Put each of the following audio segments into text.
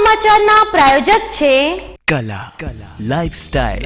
સમાચારના પ્રાયોજક છે કલા લાઇફસ્ટાઇલ।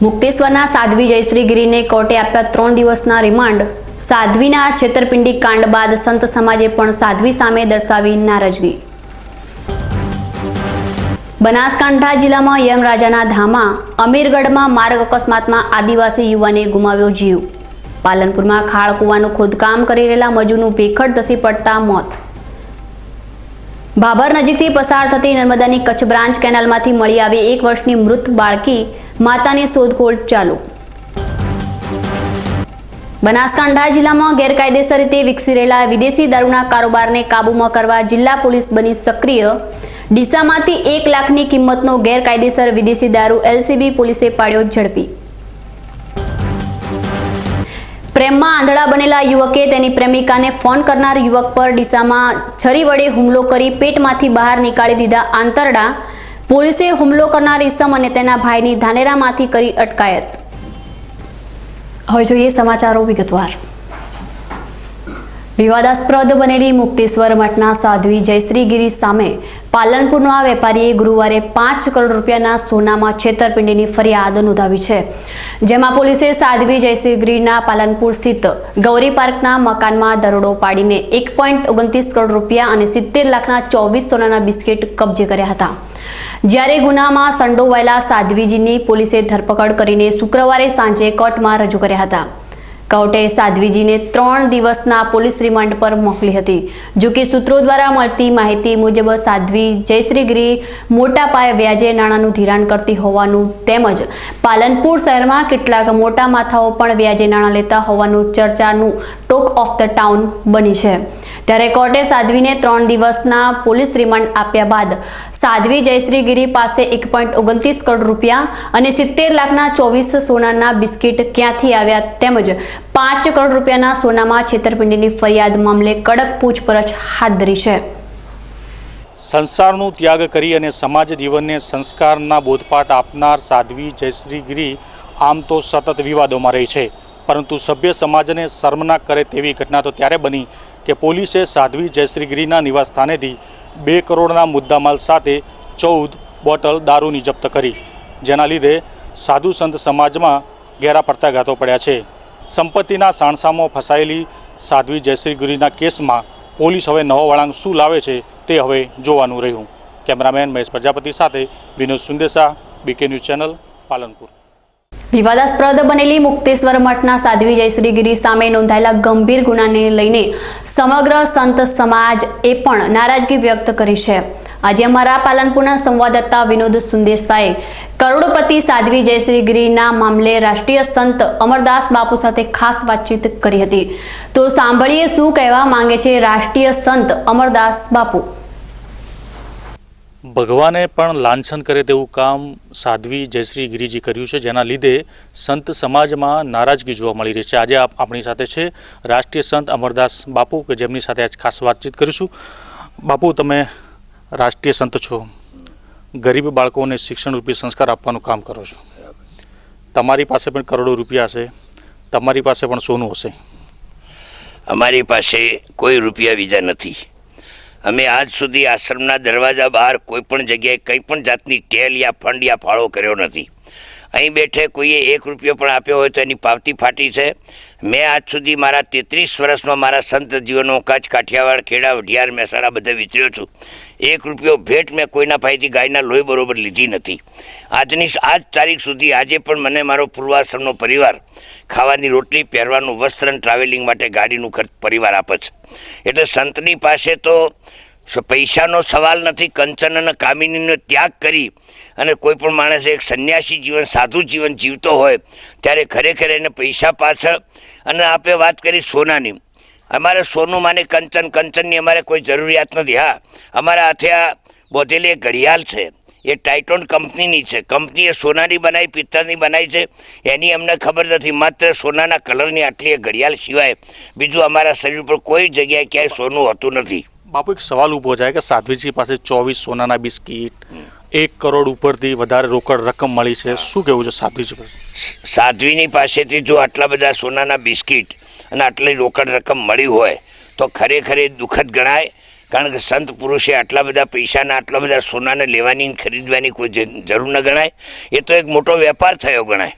મુક્તેશ્વરના સાધ્વી જયશ્રી ગીરીને કોર્ટે આપ્યા 3 દિવસના રિમાન્ડ। સાધ્વીના છેતરપિંડી કાંડ બાદ સંત સમાજે પણ સાધ્વી સામે દર્શાવી નારાજગી। બનાસકાંઠા જિલ્લામાં યમરાજાના ધામમાં અમીરગઢમાં માર્ગ અકસ્માતમાં આદિવાસી યુવાને ગુમાવ્યો જીવ। પાલનપુરમાં ખાળ કૂવાનું ખોદકામ કરી રહેલા મજૂરનું ભેખડ ધસી પડતા મોત। ભાભર નજીકથી પસાર થતી નર્મદાની કચ્છ બ્રાન્ચ કેનાલમાંથી મળી આવી 1 વર્ષની મૃત બાળકી માતાની શોધખોળ ચાલુ। બનાસકાંઠા જિલ્લામાં ગેરકાયદેસર રીતે વિકસી રહેલા વિદેશી દારૂના કારોબારને કાબૂમાં કરવા જિલ્લા પોલીસ બની સક્રિય। ડીસામાંથી 1 લાખની કિંમતનો ગેરકાયદેસર વિદેશી દારૂ એલસીબી પોલીસે પાડ્યો ઝડપી। પ્રેમમાં આંધળા બનેલા યુવકે તેની પ્રેમિકાને ફોન કરનાર યુવક પર ડીસામાં છરી વડે હુમલો કરી પેટમાંથી બહાર નીકાળી દીધા આંતરડા। પોલીસે હુમલો કરનાર ઈસમ અને તેના ભાઈની ધાનેરામાંથી કરી અટકાયત। હવે જોઈએ સમાચારો વિગતવાર। વિવાદાસ્પદ બનેલી મુક્તેશ્વર મઠના સાધ્વી જયશ્રી ગીરી સામે પાલનપુરના વેપારીએ ગુરુવારે 5 કરોડ રૂપિયાના સોનામાં છેતરપિંડીની ફરિયાદ નોંધાવી છે, જેમાં પોલીસે સાધ્વી જયશ્રી ગીરીના પાલનપુર સ્થિત ગૌરી પાર્કના મકાનમાં દરોડો પાડીને 1.29 કરોડ રૂપિયા અને 70 લાખના 24 સોનાના બિસ્કિટ કબજે કર્યા હતા। જ્યારે ગુનામાં સંડોવાયેલા સાધ્વીજીની પોલીસે ધરપકડ કરીને શુક્રવારે સાંજે કોર્ટમાં રજૂ કર્યા હતા। કોર્ટે સાધ્વીજીને 3 દિવસના પોલીસ રિમાન્ડ પર મોકલી હતી। જો કે સૂત્રો દ્વારા મળતી માહિતી મુજબ સાધ્વી જયશ્રી ગીરી મોટા પાયે વ્યાજે નાણાંનું ધિરાણ કરતી હોવાનું તેમજ પાલનપુર શહેરમાં કેટલાક મોટા માથાઓ પણ વ્યાજે નાણાં લેતા હોવાનું ચર્ચાનું ટોક ઓફ ધ ટાઉન બની છે। ત્યારે કોર્ટે સાધ્વીને 3 દિવસના પોલીસ રિમાન્ડ આપ્યા બાદ સાધ્વી જયશ્રી ગીરી પાસે 1.29 કરોડ રૂપિયા અને 70 લાખના 24 સોનાના બિસ્કિટ ક્યાંથી આવ્યા તેમજ 5 કરોડ રૂપિયાના સોનામાં છેતરપિંડીની ફરિયાદ મામલે કડક પૂછપરછ હાથ ધરી છે। સંસારનો ત્યાગ કરી અને સમાજ જીવનને સંસ્કારના બોધપાઠ આપનાર સાધ્વી જયશ્રી ગીરી આમ તો સતત વિવાદોમાં રહી છે, પરંતુ સભ્ય સમાજને શર્મનાક કરે તેવી ઘટના તો ત્યારે બની કે પોલીસે સાધ્વી જયશ્રી ગીરીના નિવાસસ્થાનેથી 2 કરોડના મુદ્દામાલ સાથે 14 બોટલ દારૂની જપ્ત કરી, જેના લીધે સાધુ સંત સમાજમાં ઘેરા પ્રત્યાઘાતો પડ્યા છે। સંપત્તિના સાણસામાં ફસાયેલી સાધ્વી જયશ્રી ગીરીના કેસમાં પોલીસ હવે નવો વળાંક શું લાવે છે તે હવે જોવાનું રહ્યું। કેમેરામેન મહેશ પ્રજાપતિ સાથે Vinod Sundesa, BK news channel, Palanpur. વિવાદાસ્પદ બનેલી મુક્તેશ્વર મઠના સાધ્વી જયશ્રી ગીરી સામે નોંધાયેલા ગંભીર ગુનાને લઈને સમગ્ર સંત સમાજે પણ નારાજગી વ્યક્ત કરી છે। આજે અમારા પાલનપુરના સંવાદદાતા વિનોદ સુંદેસાએ કરોડપતિ સાધ્વી જયશ્રી ગીરીના મામલે રાષ્ટ્રીય સંત અમરદાસ બાપુ સાથે ખાસ વાતચીત કરી હતી। તો સાંભળીએ શું કહેવા માંગે છે રાષ્ટ્રીય સંત અમરદાસ બાપુ। ભગવાને પણ લાંછન કરે તેવું કામ સાધ્વી જયશ્રી ગીરીજી કર્યું છે, જેના લીધે સંત સમાજમાં નારાજગી જોવા મળી રહી છે। આજે આપણી સાથે છે રાષ્ટ્રીય સંત અમરદાસ બાપુ, કે જેમની સાથે આજ ખાસ વાતચીત કરીશું। બાપુ, તમે રાષ્ટ્રીય સંત છો, ગરીબ બાળકોને શિક્ષણ રૂપી સંસ્કાર આપવાનું કામ કરો છો। તમારી પાસે પણ કરોડો રૂપિયા હશે, તમારી પાસે પણ સોનું હશે। અમારી પાસે કોઈ રૂપિયા બીજા નથી। અમે આજ સુધી આશ્રમના દરવાજા બહાર કોઈ પણ જગ્યાએ કંઈ પણ જાતની ટેલ યા ફંડ યા ફાળો કર્યો નથી। અહીં બેઠે કોઈએ 1 રૂપિયો પણ આપ્યો હોય તો એની પાવતી ફાટી છે। મેં આજ સુધી મારા 33 વર્ષમાં મારા સંત જીવનમાં કચ્છ, કાઠિયાવાડ, ખેડા, વઢિયાર, મહેસાણા બધે વિચર્યો છું। 1 રૂપિયો ભેટ મેં કોઈના પાસેથી ગાયના લોહી બરોબર લીધી નથી। આજ તારીખ સુધી આજે પણ મને મારો પૂર્વાશ્રમનો પરિવાર ખાવાની રોટલી, પહેરવાનું વસ્ત્ર અને ટ્રાવેલિંગ માટે ગાડીનું ખર્ચ પરિવાર આપે છે। એટલે સંતની પાસે તો પૈસાનો સવાલ નથી। કંચન અને કામિનીનો ત્યાગ કરી અને કોઈ પણ માણસ એક સંન્યાસી જીવન, સાધુ જીવન જીવતો હોય ત્યારે ખરેખર એને પૈસા પાછળ, અને આપે વાત કરી સોનાની, અમારે સોનું માને કંચનની અમારે કોઈ જરૂરિયાત નથી। હા, અમારા હાથે આ બોધેલી એક ઘડિયાળ છે, એ ટાઇટોન કંપનીની છે. કંપનીએ સોનાની બનાવી, પિત્તળની બનાવી છે, એની અમને ખબર નથી. માત્ર સોનાના કલરની આટલી એ ઘડિયાળ સિવાય બીજું અમારા શરીર પર કોઈ જગ્યાએ ક્યાંય સોનું હોતું નથી. બાપુ એક સવાલ ઊભો થાય કે સાધ્વીજી પાસે 24 સોનાના બિસ્કીટ, 1 કરોડ ઉપરથી વધારે રોકડ રકમ મળી છે, શું કહેવું છે સાધ્વીજી? સાધ્વીની પાસેથી જો આટલા બધા સોનાના બિસ્કીટ અને આટલી રોકડ રકમ મળી હોય તો ખરેખર એ દુઃખદ ગણાય. કારણ કે સંત પુરુષે આટલા બધા પૈસાના, આટલા બધા સોનાને લેવાની ખરીદવાની કોઈ જરૂર ન ગણાય. એ તો એક મોટો વેપાર થયો ગણાય.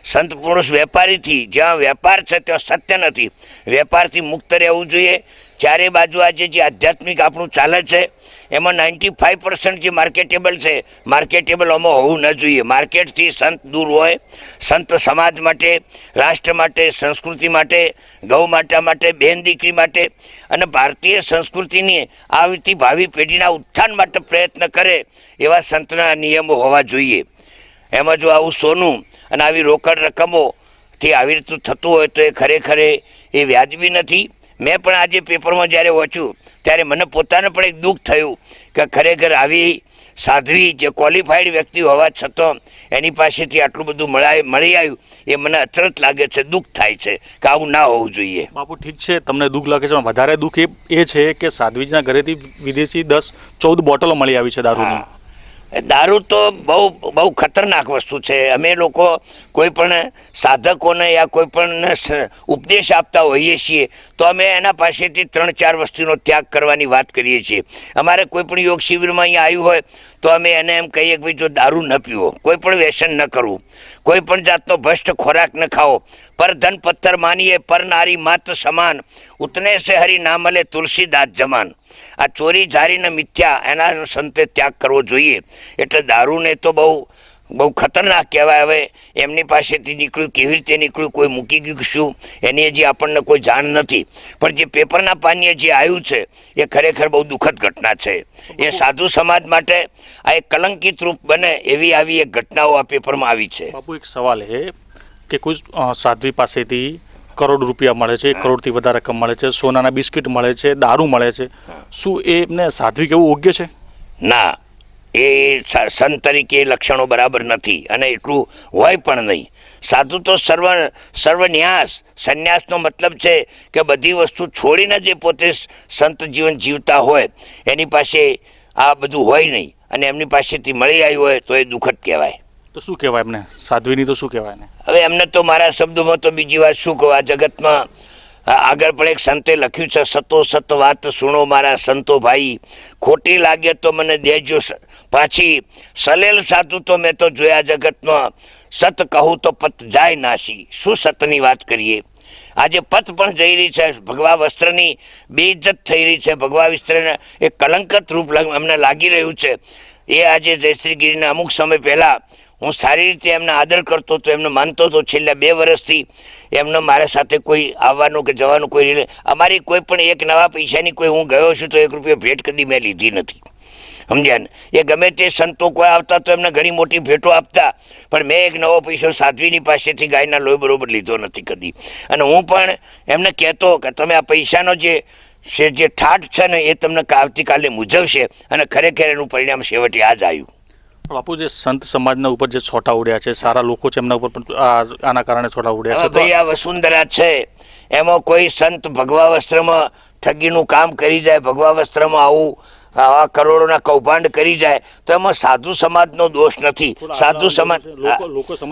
સંત પુરુષ વેપારીથી, જ્યાં વેપાર છે ત્યાં સત્ય નથી. વેપારથી મુક્ત રહેવું જોઈએ. ચારે બાજુ આજે જે આધ્યાત્મિક આપણું ચાલે છે એમાં 95% જે માર્કેટેબલ છે, માર્કેટેબલ આમાં હોવું ન જોઈએ. માર્કેટથી સંત દૂર હોય. સંત સમાજ માટે, રાષ્ટ્ર માટે, સંસ્કૃતિ માટે, ગૌ માતા માટે, બહેન દીકરી માટે અને ભારતીય સંસ્કૃતિની આવતી ભાવિ પેઢીના ઉત્થાન માટે પ્રયત્ન કરે એવા સંતના નિયમો હોવા જોઈએ. એમાં જો આવું સોનું અને આવી રોકડ રકમોથી આવી રીતનું થતું હોય તો એ ખરેખર એ વ્યાજબી નથી. મેં પણ આજે પેપરમાં જ્યારે વાંચ્યું ત્યારે મને પોતાને પણ એક દુઃખ થયું કે ખરેખર આવી સાધ્વી જે ક્વોલિફાઈડ વ્યક્તિ હોવા છતાં એની પાસેથી આટલું બધું મળી આવ્યું એ મને અચરજ લાગે છે, દુઃખ થાય છે કે આવું ના હોવું જોઈએ. બાપુ ઠીક છે, તમને દુઃખ લાગે છે, પણ વધારે દુઃખ એ છે કે સાધ્વીજીના ઘરેથી વિદેશી 10-14 બોટલો મળી આવી છે દારૂની. દારૂ તો બહુ ખતરનાક વસ્તુ છે. અમે લોકો કોઈ પણ સાધકોને યા કોઈ પણ ઉપદેશ આપતા હોઈએ છીએ તો અમે એના પાસેથી 3-4 વસ્તુનો ત્યાગ કરવાની વાત કરીએ છીએ. અમારે કોઈ પણ યોગ શિબિરમાં અહીંયા આવ્યું હોય તો અમે એને એમ કહીએ કે ભાઈ જો દારૂ ન પીવો, કોઈ પણ વ્યસન ન કરવું, કોઈ પણ જાતનો ભ્રષ્ટ ખોરાક ન ખાઓ, પર ધન પથ્થર માનીએ, પર નારી માત સમાન, ઉતને સે હરી ના મળે તુલસીદાસ જમાન. આ ચોરી જારીને મિથ્યા એના સંતે ત્યાગ કરવો જોઈએ. એટલે દારૂને તો બહુ ખતરનાક કહેવાય. હવે એમની પાસેથી નીકળ્યું, કેવી રીતે નીકળ્યું, કોઈ મૂકી ગયું શું, એની હજી આપણને કોઈ જાણ નથી. પણ જે પેપરના પાનીએ જે આવ્યું છે એ ખરેખર બહુ દુઃખદ ઘટના છે. એ સાધુ સમાજ માટે આ એક કલંકિત રૂપ બને એવી આવી એક ઘટનાઓ આ પેપરમાં આવી છે. બાપુ એક સવાલ છે કે કોઈ સાધ્વી પાસેથી કરોડ રૂપિયા મળે છે, 1 કરોડથી વધારે રકમ મળે છે, સોનાના બિસ્કિટ મળે છે, દારૂ મળે છે, શું એમને સાધ્વી કેવું યોગ્ય છે? ના, એ સંત તરીકે લક્ષણો બરાબર નથી અને એટલું હોય પણ નહીં. સાધુ તો સર્વન્યાસ, સંન્યાસનો મતલબ છે કે બધી વસ્તુ છોડીને જે પોતે સંત જીવન જીવતા હોય એની પાસે આ બધું હોય નહીં અને એમની પાસેથી મળી આવ્યું હોય તો એ દુઃખદ કહેવાય. તો શું કહેવાય એમને સાધ્વીની? તો શું કહેવાય ને? હવે એમને તો મારા શબ્દોમાં તો બીજી વાત શું કહું. આ જગતમાં આગળ પણ એક સંતે લખ્યું છે, સતો સત વાત સુણો મારા સંતો ભાઈ, ખોટી લાગે તો મને દેજો પાછી, સલેલ સાધુ તો મેં તો જોયા જગતમાં, સત કહું તો પત જાય નાશી. શું સતની વાત કરીએ? આજે પત પણ જઈ રહી છે, ભગવા વસ્ત્રની બેઇજ્જત થઈ રહી છે, ભગવા વસ્ત્રને એક કલંકિત રૂપ અમને લાગી રહ્યું છે. એ આજે જયશ્રી ગીરીના અમુક સમય પહેલાં હું સારી રીતે એમને આદર કરતો હતો, એમને માનતો હતો. છેલ્લા 2 વર્ષથી એમને મારા સાથે કોઈ આવવાનું કે જવાનું કોઈ અમારી કોઈ પણ એક નવા પૈસાની કોઈ હું ગયો છું તો 1 રૂપિયો ભેટ કદી મેં લીધી નથી. સમજ્યા ને? એ ગમે તે સંતો કોઈ આવતા તો એમને ઘણી મોટી ભેટો આપતા, પણ મેં એક નવો પૈસો સાધ્વીની પાસેથી ગાયના લોહી બરોબર લીધો નથી કદી. અને હું પણ એમને કહેતો કે તમે આ પૈસાનો જે ઠાઠ છે ને એ તમને આવતીકાલે મૂજવશે અને ખરેખર એનું પરિણામ છેવટે આ જ આવ્યું. બાપુ જે સંત સમાજના ઉપર જે છોટા ઉડ્યા છે, સારા લોકો છે એમના ઉપર પણ આના કારણે છોટા ઉડ્યા છે. ભાઈ આ વસુંધરા છે એમાં કોઈ સંત ભગવા વસ્ત્રમાં ઠગીનું કામ કરી જાય, ભગવા વસ્ત્રમાં આવા કરોડોના કૌભાંડ કરી જાય તો એમાં સાધુ સમાજનો દોષ નથી. સાધુ સમાજ,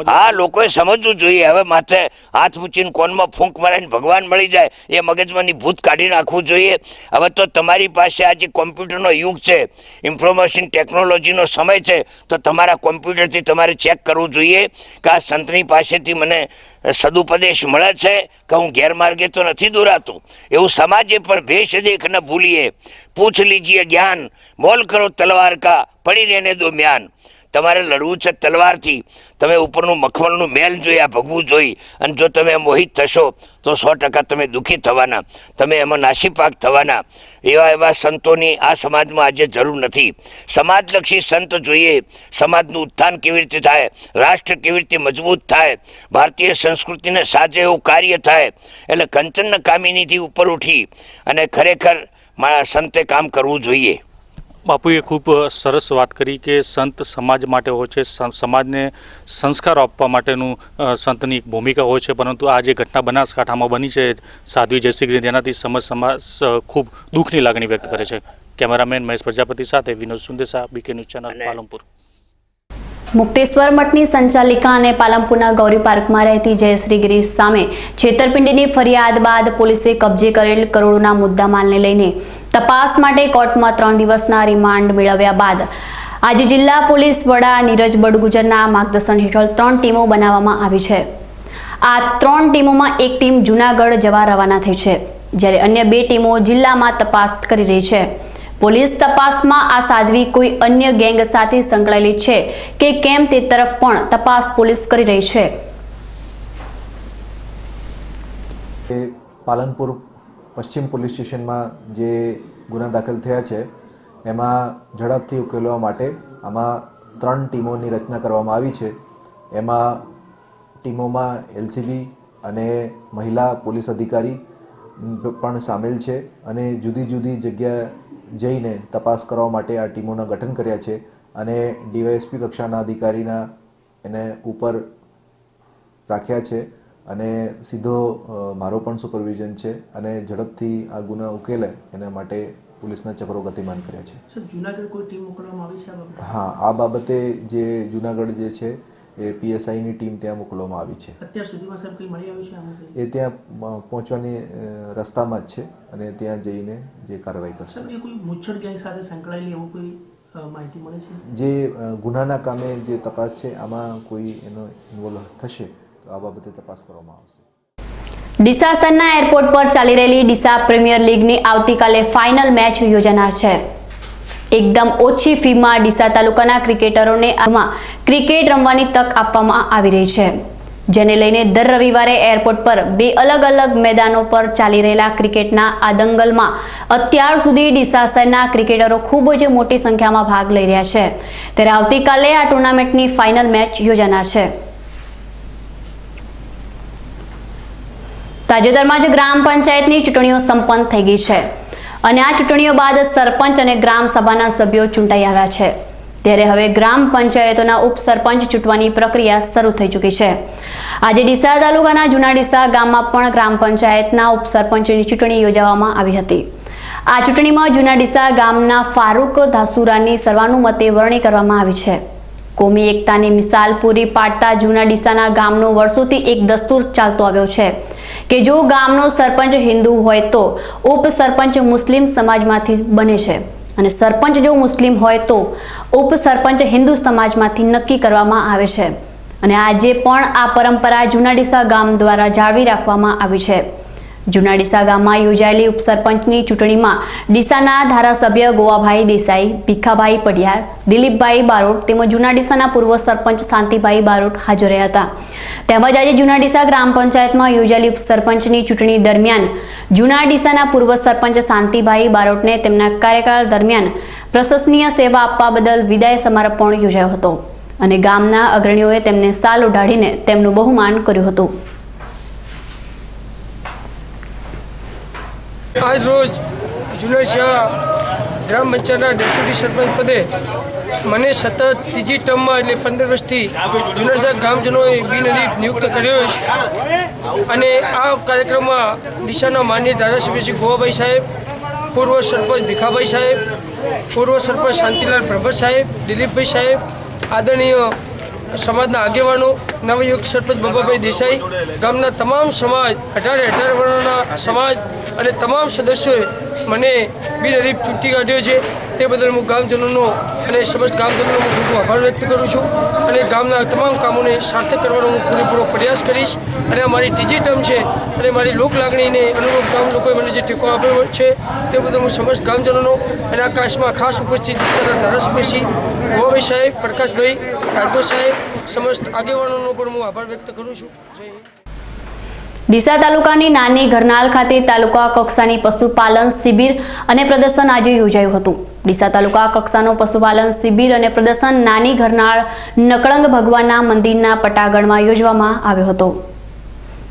હા, લોકોએ સમજવું જોઈએ. હવે માથે હાથ મૂકીને કોનમાં ફૂંક મારીને ભગવાન મળી જાય એ મગજમાંની ભૂત કાઢી નાખવું જોઈએ. હવે તો તમારી પાસે આજે કોમ્પ્યુટરનો યુગ છે, ઇન્ફોર્મેશન ટેકનોલોજીનો સમય છે, તો તમારા કોમ્પ્યુટરથી તમારે ચેક કરવું જોઈએ કે આ સંતની પાસેથી મને સદુપદેશ મળે છે કે હું ગેરમાર્ગે તો નથી દોરાતો. એવું સમાજે પણ ભેષ દેખ ન ભૂલીએ, પૂછ લીજીએ જ્ઞાન, મોલ કરો તલવાર કા, પડી રહેને દો મ્યાન. તમારે લડવું છે તલવારથી. તમે ઉપરનું મખમલનું મેલ જોઈ, આ ભગવું જોઈ અને જો તમે મોહિત થશો તો 100% તમે દુઃખી થવાના, તમે એમાં નાસીપાક થવાના. એવા સંતોની આ સમાજમાં આજે જરૂર નથી. સમાજલક્ષી સંત જોઈએ. સમાજનું ઉત્થાન કેવી રીતે થાય, રાષ્ટ્ર કેવી રીતે મજબૂત થાય, ભારતીય સંસ્કૃતિને સાજે એવું કાર્ય થાય. એટલે કંચન કામિનીથી ઉપર ઉઠી અને ખરેખર મારા સંતે કામ કરવું જોઈએ. બાપુએ ખૂબ સરસ વાત કરી કે સંત સમાજ માટે હોય છે, સમાજને સંસ્કારો આપવા માટેનું સંતની એક ભૂમિકા હોય છે. પરંતુ આ જે ઘટના બનાસકાંઠામાં બની છે સાધ્વી જયશ્રી, તેનાથી સમાજ ખૂબ દુઃખની લાગણી વ્યક્ત કરે છે. કેમેરામેન મહેશ પ્રજાપતિ સાથે Vinod Sundesa, BK news channel, Palanpur. Mukteshwar મઠની સંચાલિકા અને પાલનપુરના ગૌરી પાર્કમાં રહેતી જયશ્રી ગિરી સામે છેતરપિંડીની ફરિયાદ બાદ પોલીસે કબજે કરેલ કરોડોના મુદ્દામાલને લઈને તપાસ માટે કોર્ટમાં 3 દિવસના રિમાન્ડ મેળવ્યા બાદ આજે જિલ્લા પોલીસ વડા નીરજ બડગુજરના માર્ગદર્શન હેઠળ 3 ટીમો બનાવવામાં આવી છે. આ 3 ટીમોમાં એક ટીમ જૂનાગઢ જવા રવાના થઈ છે, જ્યારે અન્ય 2 ટીમો જિલ્લામાં તપાસ કરી રહી છે. પોલીસ તપાસમાં આ સાધ્વી કોઈ અન્ય ગેંગ સાથે સંકળાયેલી છે કે કેમ તે તરફ પણ તપાસ પોલીસ કરી રહી છે. પાલનપુર પશ્ચિમ પોલીસ સ્ટેશનમાં જે ગુના દાખલ થયા છે એમાં ઝડપથી ઉકેલવા માટે આમાં 3 ટીમોની રચના કરવામાં આવી છે. એમાં ટીમોમાં એલસીબી અને મહિલા પોલીસ અધિકારી પણ સામેલ છે અને જુદી જુદી જગ્યા જઈને તપાસ કરવા માટે આ ટીમોના ગઠન કર્યા છે અને ડીવાયએસપી કક્ષાના અધિકારીના એને ઉપર રાખ્યા છે અને સીધો મારો પણ સુપરવિઝન છે અને ઝડપથી આ ગુના ઉકેલે એના માટે પોલીસના ચક્રો ગતિમાન કર્યા છે. સર, જૂનાગઢ કોઈ ટીમ મોકલવામાં આવી છે આ બાબતે? હા, આ બાબતે જે જૂનાગઢ જે છે એ પીએસઆઈની ટીમ ત્યાં મોકલવામાં આવી છે. અત્યાર સુધીમાં સર કંઈ મળી આવ્યું છે આમાં? એ ત્યાં પહોંચવાની રસ્તામાં જ છે અને ત્યાં જઈને જે કાર્યવાહી કરશે. સર, એ કોઈ મુચ્છડ ગેંગ સાથે સંકળાયેલી એવું કોઈ માહિતી મળે છે? જે ગુનાના કામે જે તપાસ છે આમાં કોઈ એનો ઇન્વોલ્વ થશે તો આ બાબતે તપાસ કરવામાં આવશે. ડીસા સરના એરપોર્ટ પર ચાલી રહેલી ડીસા પ્રીમિયર લીગની આવતીકાલે ફાઇનલ મેચ યોજાનાર છે. એકદમ ઓછી ફીમાં ડીસા તાલુકાના ક્રિકેટરોને આમાં ક્રિકેટ રમવાની તક આપવામાં આવી રહી છે, જેને લઈને દર રવિવારે એરપોર્ટ પર 2 અલગ અલગ મેદાનો પર ચાલી રહેલા ક્રિકેટના આ દંગલમાં અત્યાર સુધી ડીસા શહેરના ક્રિકેટરો ખૂબ જ મોટી સંખ્યામાં ભાગ લઈ રહ્યા છે. ત્યારે આવતીકાલે આ ટુર્નામેન્ટની ફાઇનલ મેચ યોજાનાર છે. તાજેતરમાં જ ગ્રામ પંચાયતની ચૂંટણીઓ સંપન્ન થઈ ગઈ છે અને આ ચૂંટણીઓ બાદ સરપંચ અને ગ્રામ સભાના સભ્યો ચૂંટાઈ આવ્યા છે. ત્યારે હવે ગ્રામ પંચાયતોના ઉપસરપંચ ચૂંટવાની પ્રક્રિયા શરૂ થઈ ચૂકી છે. આજે ડીસા તાલુકાના જૂના ડીસા ગામમાં પણ ગ્રામ પંચાયતના ઉપસરપંચની ચૂંટણી યોજવામાં આવી હતી. આ ચૂંટણીમાં જૂના ડીસા ગામના ફારૂક ધાસુરાની સર્વાનુમતે વરણી કરવામાં આવી છે. કોમી એકતાની મિસાલ પૂરી પાડતા જૂના ડીસાના ગામનો વર્ષોથી એક દસ્તુર ચાલતો આવ્યો છે કે જો ગામનો સરપંચ હિન્દુ હોય તો ઉપસરપંચ મુસ્લિમ સમાજમાંથી બને છે અને સરપંચ જો મુસ્લિમ હોય તો ઉપસરપંચ હિન્દુ સમાજમાંથી નક્કી કરવામાં આવે છે. અને આજે પણ આ પરંપરા જૂના ડીસા ગામ દ્વારા જાળવી રાખવામાં આવી છે. જૂના ડીસા ગામમાં યોજાયેલી ઉપસરપંચની ચૂંટણીમાં ડીસાના ધારાસભ્ય ગોવાભાઈ દેસાઈ, ભીખાભાઈ પડિયાર, દિલીપભાઈ બારોટ તેમજ જૂના ડીસાના પૂર્વ સરપંચ શાંતિભાઈ બારોટ હાજર રહ્યા હતા. તેમજ આજે જૂના ડીસા ગ્રામ પંચાયતમાં યોજાયેલી ઉપસરપંચની ચૂંટણી દરમિયાન જૂના ડીસાના પૂર્વ સરપંચ શાંતિભાઈ બારોટને તેમના કાર્યકાળ દરમિયાન પ્રશંસનીય સેવા આપવા બદલ વિદાય સમારોહ પણ યોજાયો હતો અને ગામના અગ્રણીઓએ તેમને શાલ ઓઢાડીને તેમનું બહુમાન કર્યું હતું. આજ રોજ જૂના ડીસા ગ્રામ પંચાયતના ડેપ્યુટી સરપંચ પદે મને સતત ત્રીજી ટર્મમાં એટલે 15 વર્ષથી જૂના ડીસા ગ્રામજનોએ બિનહરીફ નિયુક્ત કર્યો છે અને આ કાર્યક્રમમાં ડીસાના માનનીય ધારાસભ્ય શ્રી ગોવાભાઈ સાહેબ, પૂર્વ સરપંચ ભીખાભાઈ સાહેબ, પૂર્વ સરપંચ શાંતિલાલ પ્રભત સાહેબ, દિલીપભાઈ સાહેબ, આદરણીય સમાજના આગેવાનો, નવયુક્ત સરપંચ બાબાભાઈ દેસાઈ, ગામના તમામ સમાજ 18 વર્ણના સમાજ અને તમામ સદસ્યોએ મને બિનહરીફ ચૂંટી કાઢ્યો છે. તે બદલ હું ગામજનોનો અને સમસ્ત ગામજનોનો હું ખૂબ આભાર વ્યક્ત કરું છું અને ગામના તમામ કામોને સાર્થક કરવાનો હું પૂરેપૂરો પ્રયાસ કરીશ. અને આ મારી ત્રીજી ટર્મ છે અને મારી લોકલાગણીને અનુરૂપ ગામ લોકોએ મને જે ટેકો આપ્યો છે તે બદલ હું સમસ્ત ગામજનોનો અને આ કાશમાં ખાસ ઉપસ્થિત ધારાસભ્ય શ્રી ગોવાભાઈ સાહેબ, પ્રકાશભાઈ, રાજગોર સાહેબ, સમસ્ત આગેવાનોનો પણ હું આભાર વ્યક્ત કરું છું. જય હિન્દ. ડીસા તાલુકાની નાની ઘરનાલ ખાતે તાલુકા કક્ષાની પશુપાલન શિબિર અને પ્રદર્શન આજે યોજાયું હતું. ડીસા તાલુકા કક્ષાનો પશુપાલન શિબિર અને પ્રદર્શન નાની ઘરનાળ નકળંગ ભગવાનના મંદિરના પટાગણમાં યોજવામાં આવ્યો હતો.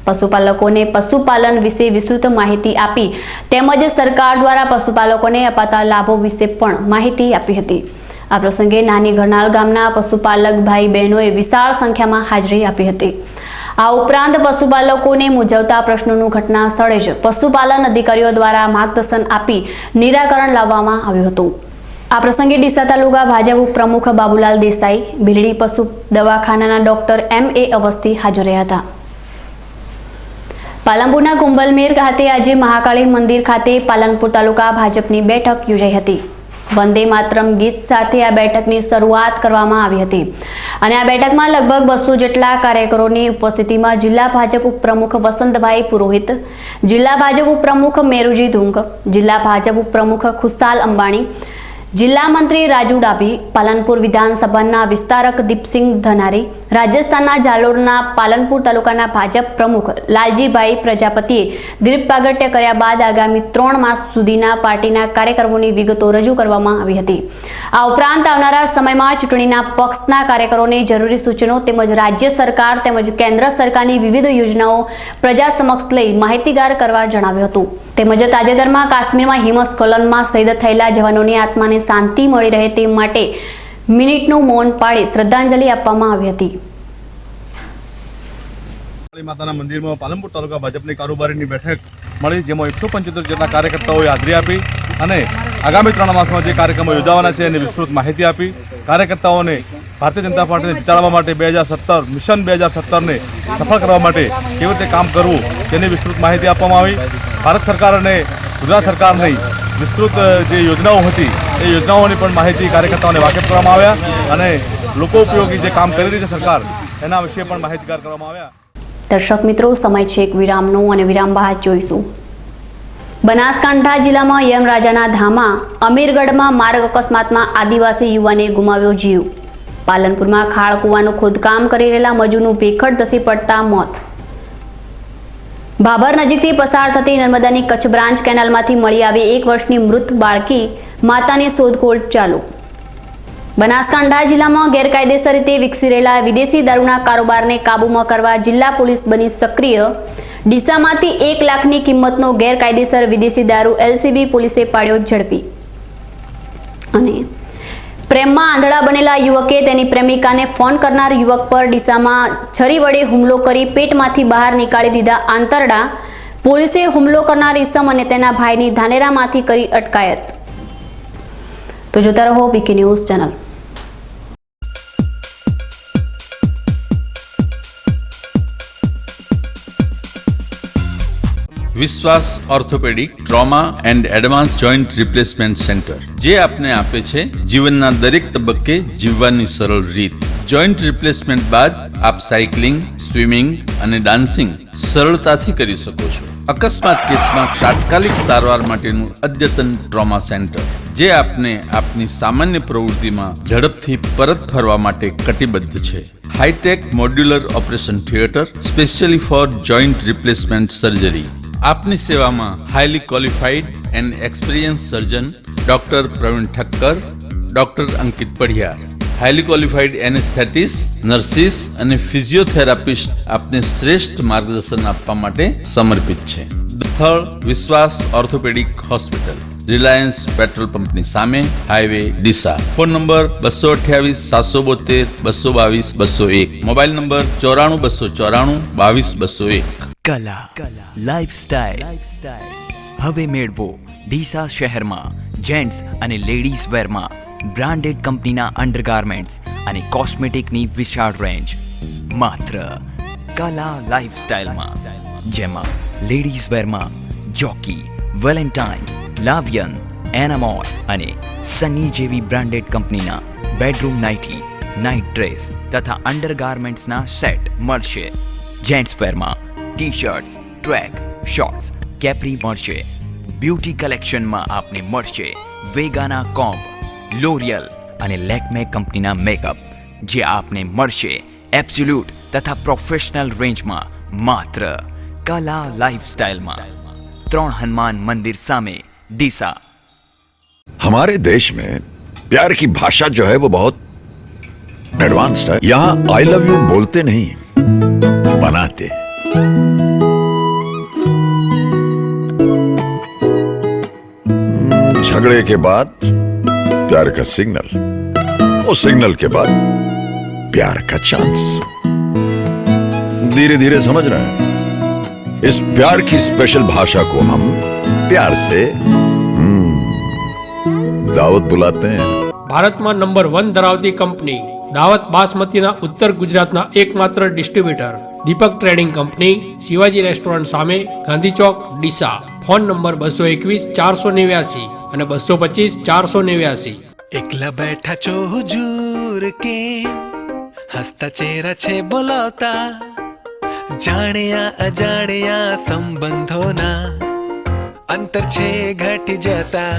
પશુપાલકોને પશુપાલન વિશે વિસ્તૃત માહિતી આપી તેમજ સરકાર દ્વારા પશુપાલકોને અપાતા લાભો વિશે પણ માહિતી આપી હતી। આ પ્રસંગે નાની ઘરનાલ ગામના પશુપાલક ભાઈ બહેનોએ વિશાળ સંખ્યામાં હાજરી આપી હતી। આ ઉપરાંત પશુપાલકોને મૂંઝવતા પ્રશ્નોનું ઘટના સ્થળે જ પશુપાલન અધિકારીઓ દ્વારા માર્ગદર્શન આપી નિરાકરણ લાવવામાં આવ્યું હતું। આ પ્રસંગે ડીસા તાલુકા ભાજપ પ્રમુખ બાબુલાલ દેસાઈ, ભીલડી પશુ દવાખાનાના ડોક્ટર M.A. અવસ્થી હાજર રહ્યા હતા। પાલનપુરના કુંભલમેર ખાતે આજે મહાકાળી મંદિર ખાતે પાલનપુર તાલુકા ભાજપની બેઠક યોજાઈ હતી। વંદે માતરમ ગીત સાથે આ બેઠકની શરૂઆત કરવામાં આવી હતી અને આ બેઠકમાં લગભગ 200 જેટલા કાર્યકરોની ઉપસ્થિતિમાં જિલ્લા ભાજપ ઉપપ્રમુખ વસંતભાઈ પુરોહિત, જિલ્લા ભાજપ ઉપપ્રમુખ મેરુજી ધુંગ, જિલ્લા ભાજપ ઉપપ્રમુખ ખુશાલ અંબાણી, જિલ્લા મંત્રી રાજુ ડાભી, પાલનપુર વિધાનસભાના વિસ્તારક દીપસિંહ ધનારી, રાજસ્થાનના જાલોરના પાલનપુર તાલુકાના ભાજપ પ્રમુખ લાલજીભાઈ પ્રજાપતિએ દીપ પ્રાગટ્ય કર્યા બાદ આગામી 3 માસ સુધીના પાર્ટીના કાર્યક્રમોની વિગતો રજૂ કરવામાં આવી હતી। આ ઉપરાંત આવનારા સમયમાં ચૂંટણીના પક્ષના કાર્યકરોને જરૂરી સૂચનો તેમજ રાજ્ય સરકાર તેમજ કેન્દ્ર સરકારની વિવિધ યોજનાઓ પ્રજા સમક્ષ લઈ માહિતીગાર કરવા જણાવ્યું હતું। તેમજ તાજેતરમાં કાશ્મીરમાં હિમસ્ખલનમાં શહીદ થયેલા જવાનોની આત્માને શાંતિ મળી રહે તે માટે મિનિટનું મૌન પાળી શ્રદ્ધાંજલિ આપવામાં આવી હતી। માતાના મંદિરમાં પાલનપુર તાલુકા ભાજપની કારોબારીની બેઠક મળી, જેમાં 175 જેટલા કાર્યકર્તાઓએ હાજરી આપી અને આગામી 3 માસમાં જે કાર્યક્રમો યોજાવાના છે એની વિસ્તૃત માહિતી આપી। કાર્યકર્તાઓને ભારતીય જનતા પાર્ટીને જીતાડવા માટે 2017 મિશન 2017ને સફળ કરવા માટે કેવી રીતે કામ કરવું તેની વિસ્તૃત માહિતી આપવામાં આવી। ભારત સરકાર અને ગુજરાત સરકારની વિસ્તૃત જે યોજનાઓ હતી એ યોજનાઓની પણ માહિતી કાર્યકર્તાઓને વાકેફ કરવામાં આવ્યા અને લોકો ઉપયોગી જે કામ કરી રહી છે સરકાર એના વિશે પણ માહિતગાર કરવામાં આવ્યા। દર્શક મિત્રો, સમય છે એક વિરામનો અને વિરામ બાદ જોઈશું। બનાસકાંઠા જિલ્લામાં યમરાજાના ધામા અમીરગઢમાં માર્ગ અકસ્માતમાં આદિવાસી યુવાને ગુમાવ્યો જીવ। પાલનપુરમાં ખાળ કૂવાનું ખોદકામ કરી રહેલા મજૂરનું ભેખડ ધસી પડતા મોત। ભાભર નજીકથી પસાર થતી નર્મદાની કચ્છ બ્રાન્ચ કેનાલમાંથી મળી આવી 1 વર્ષની મૃત બાળકી માતાની શોધખોળ ચાલુ। બનાસકાંઠા જિલ્લામાં ગેરકાયદેસર રીતે વિકસી રહેલા વિદેશી દારૂના કારોબારને કાબૂમાં કરવા જિલ્લા પોલીસ બની સક્રિય। ડીસામાંથી 1 લાખની કિંમતનો ગેરકાયદેસર વિદેશી દારૂ LCB પોલીસે પાડ્યો ઝડપી। અને પ્રેમમાં આંધળા બનેલા યુવકે તેની પ્રેમિકાને ફોન કરનાર યુવક પર ડીસામાં છરી વડે હુમલો કરી પેટમાંથી બહાર નીકાળી દીધા આંતરડા। પોલીસે હુમલો કરનાર ઈસમ અને તેના ભાઈની ધાનેરામાંથી કરી અટકાયત। તો જોતા રહો વીકે ન્યૂઝ ચેનલ। વિશ્વાસ orthopaedic trauma and advance joint replacement centre, જે આપને આપે છે જીવનના દરેક તબક્કે જીવવાની સરળ રીત। જોઈન્ટ રિપ્લેસમેન્ટ બાદ આપ સાયકલિંગ, સ્વિમિંગ અને ડાન્સિંગ સરળતાથી કરી શકો છો। અકસ્માત કેસમાં તાત્કાલિક સારવાર માટેનું અદ્યતન ટ્રોમા સેન્ટર, જે આપને આપની સામાન્ય પ્રવૃત્તિમાં ઝડપથી પરત ફરવા માટે કટિબદ્ધ છે। High tech modular operation theatre specially for joint replacement surgery. આપની સેવામાં highly qualified and experience surgeon doctor Praveen Thakkar, doctor Ankit Padhiyar, highly qualified anaesthetist, nurses અને ફિઝિયોથેરાપિસ્ટ આપને શ્રેષ્ઠ માર્ગદર્શન આપવા માટે સમર્પિત છે। સ્થળ વિશ્વાસ ઓર્થોપેડિક હોસ્પિટલ, રિલાયન્સ પેટ્રોલ પંપની સામે, highway Deesa. Phone number 228 772 222 201, mobile number 94 294 22 201। કલા લાઇફસ્ટાઇલ હવે મેળવો ડીસા શહેરમાં જેન્ટ્સ અને લેડીઝ વેરમાં બ્રાન્ડેડ કંપનીના અંડરગાર્મેન્ટ્સ અને કોસ્મેટિકની વિશાળ રેન્જ માત્ર કલા લાઇફસ્ટાઇલમાં, જેમાં લેડીઝ વેરમાં જોકી, વેલેન્ટાઇન, લાવિયન, એનામોર અને સની જેવી બ્રાન્ડેડ કંપનીના બેડરૂમ નાઇટી, નાઇટ ડ્રેસ તથા અંડરગાર્મેન્ટ્સના સેટ મળશે। જેન્ટ્સ વેરમાં ટી-શર્ટ્સ, ટ્રેક, શોર્ટ્સ, કેપ્રી મળશે। બ્યુટી કલેક્શનમાં આપને મળશે વેગાના કોમ્બ, લોરિયલ અને લેકમે કંપનીના મેકઅપ, જે આપને મળશે એબ્સોલ્યુટ તથા પ્રોફેશનલ રેન્જમાં માત્ર કલા લાइफस्टाइल में 3 हनुमान मंदिर सामे डीसा। हमारे देश में प्यार की भाषा जो है वो बहुत एडवांस्ड है। यहाँ आई लव यू बोलते नहीं, बनाते। झगड़े के बाद प्यार का सिग्नल, वो सिग्नल के बाद प्यार का चांस। धीरे धीरे समझ रहे हैं, इस प्यार की स्पेशल भाषा को हम प्यार से दावत बुलाते हैं। ભારતમાં નંબર 1 ધરાવતી કંપની દાવત બાસમતીના ઉત્તર ગુજરાતના એકમાત્ર ડિસ્ટ્રીબ્યુટર દીપક ટ્રેડિંગ કંપની, શિવાજી રેસ્ટોરન્ટ સામે, ગાંધી ચોક, ડીસા. ફોન નંબર 221 489 અને 225 489. એકલા બેઠા છો હુજૂર કે હસતા ચહેરા છે બોલાવતા, જાણ્યા અજાણ્યા સંબંધોના અંતર છે ઘટી જતા.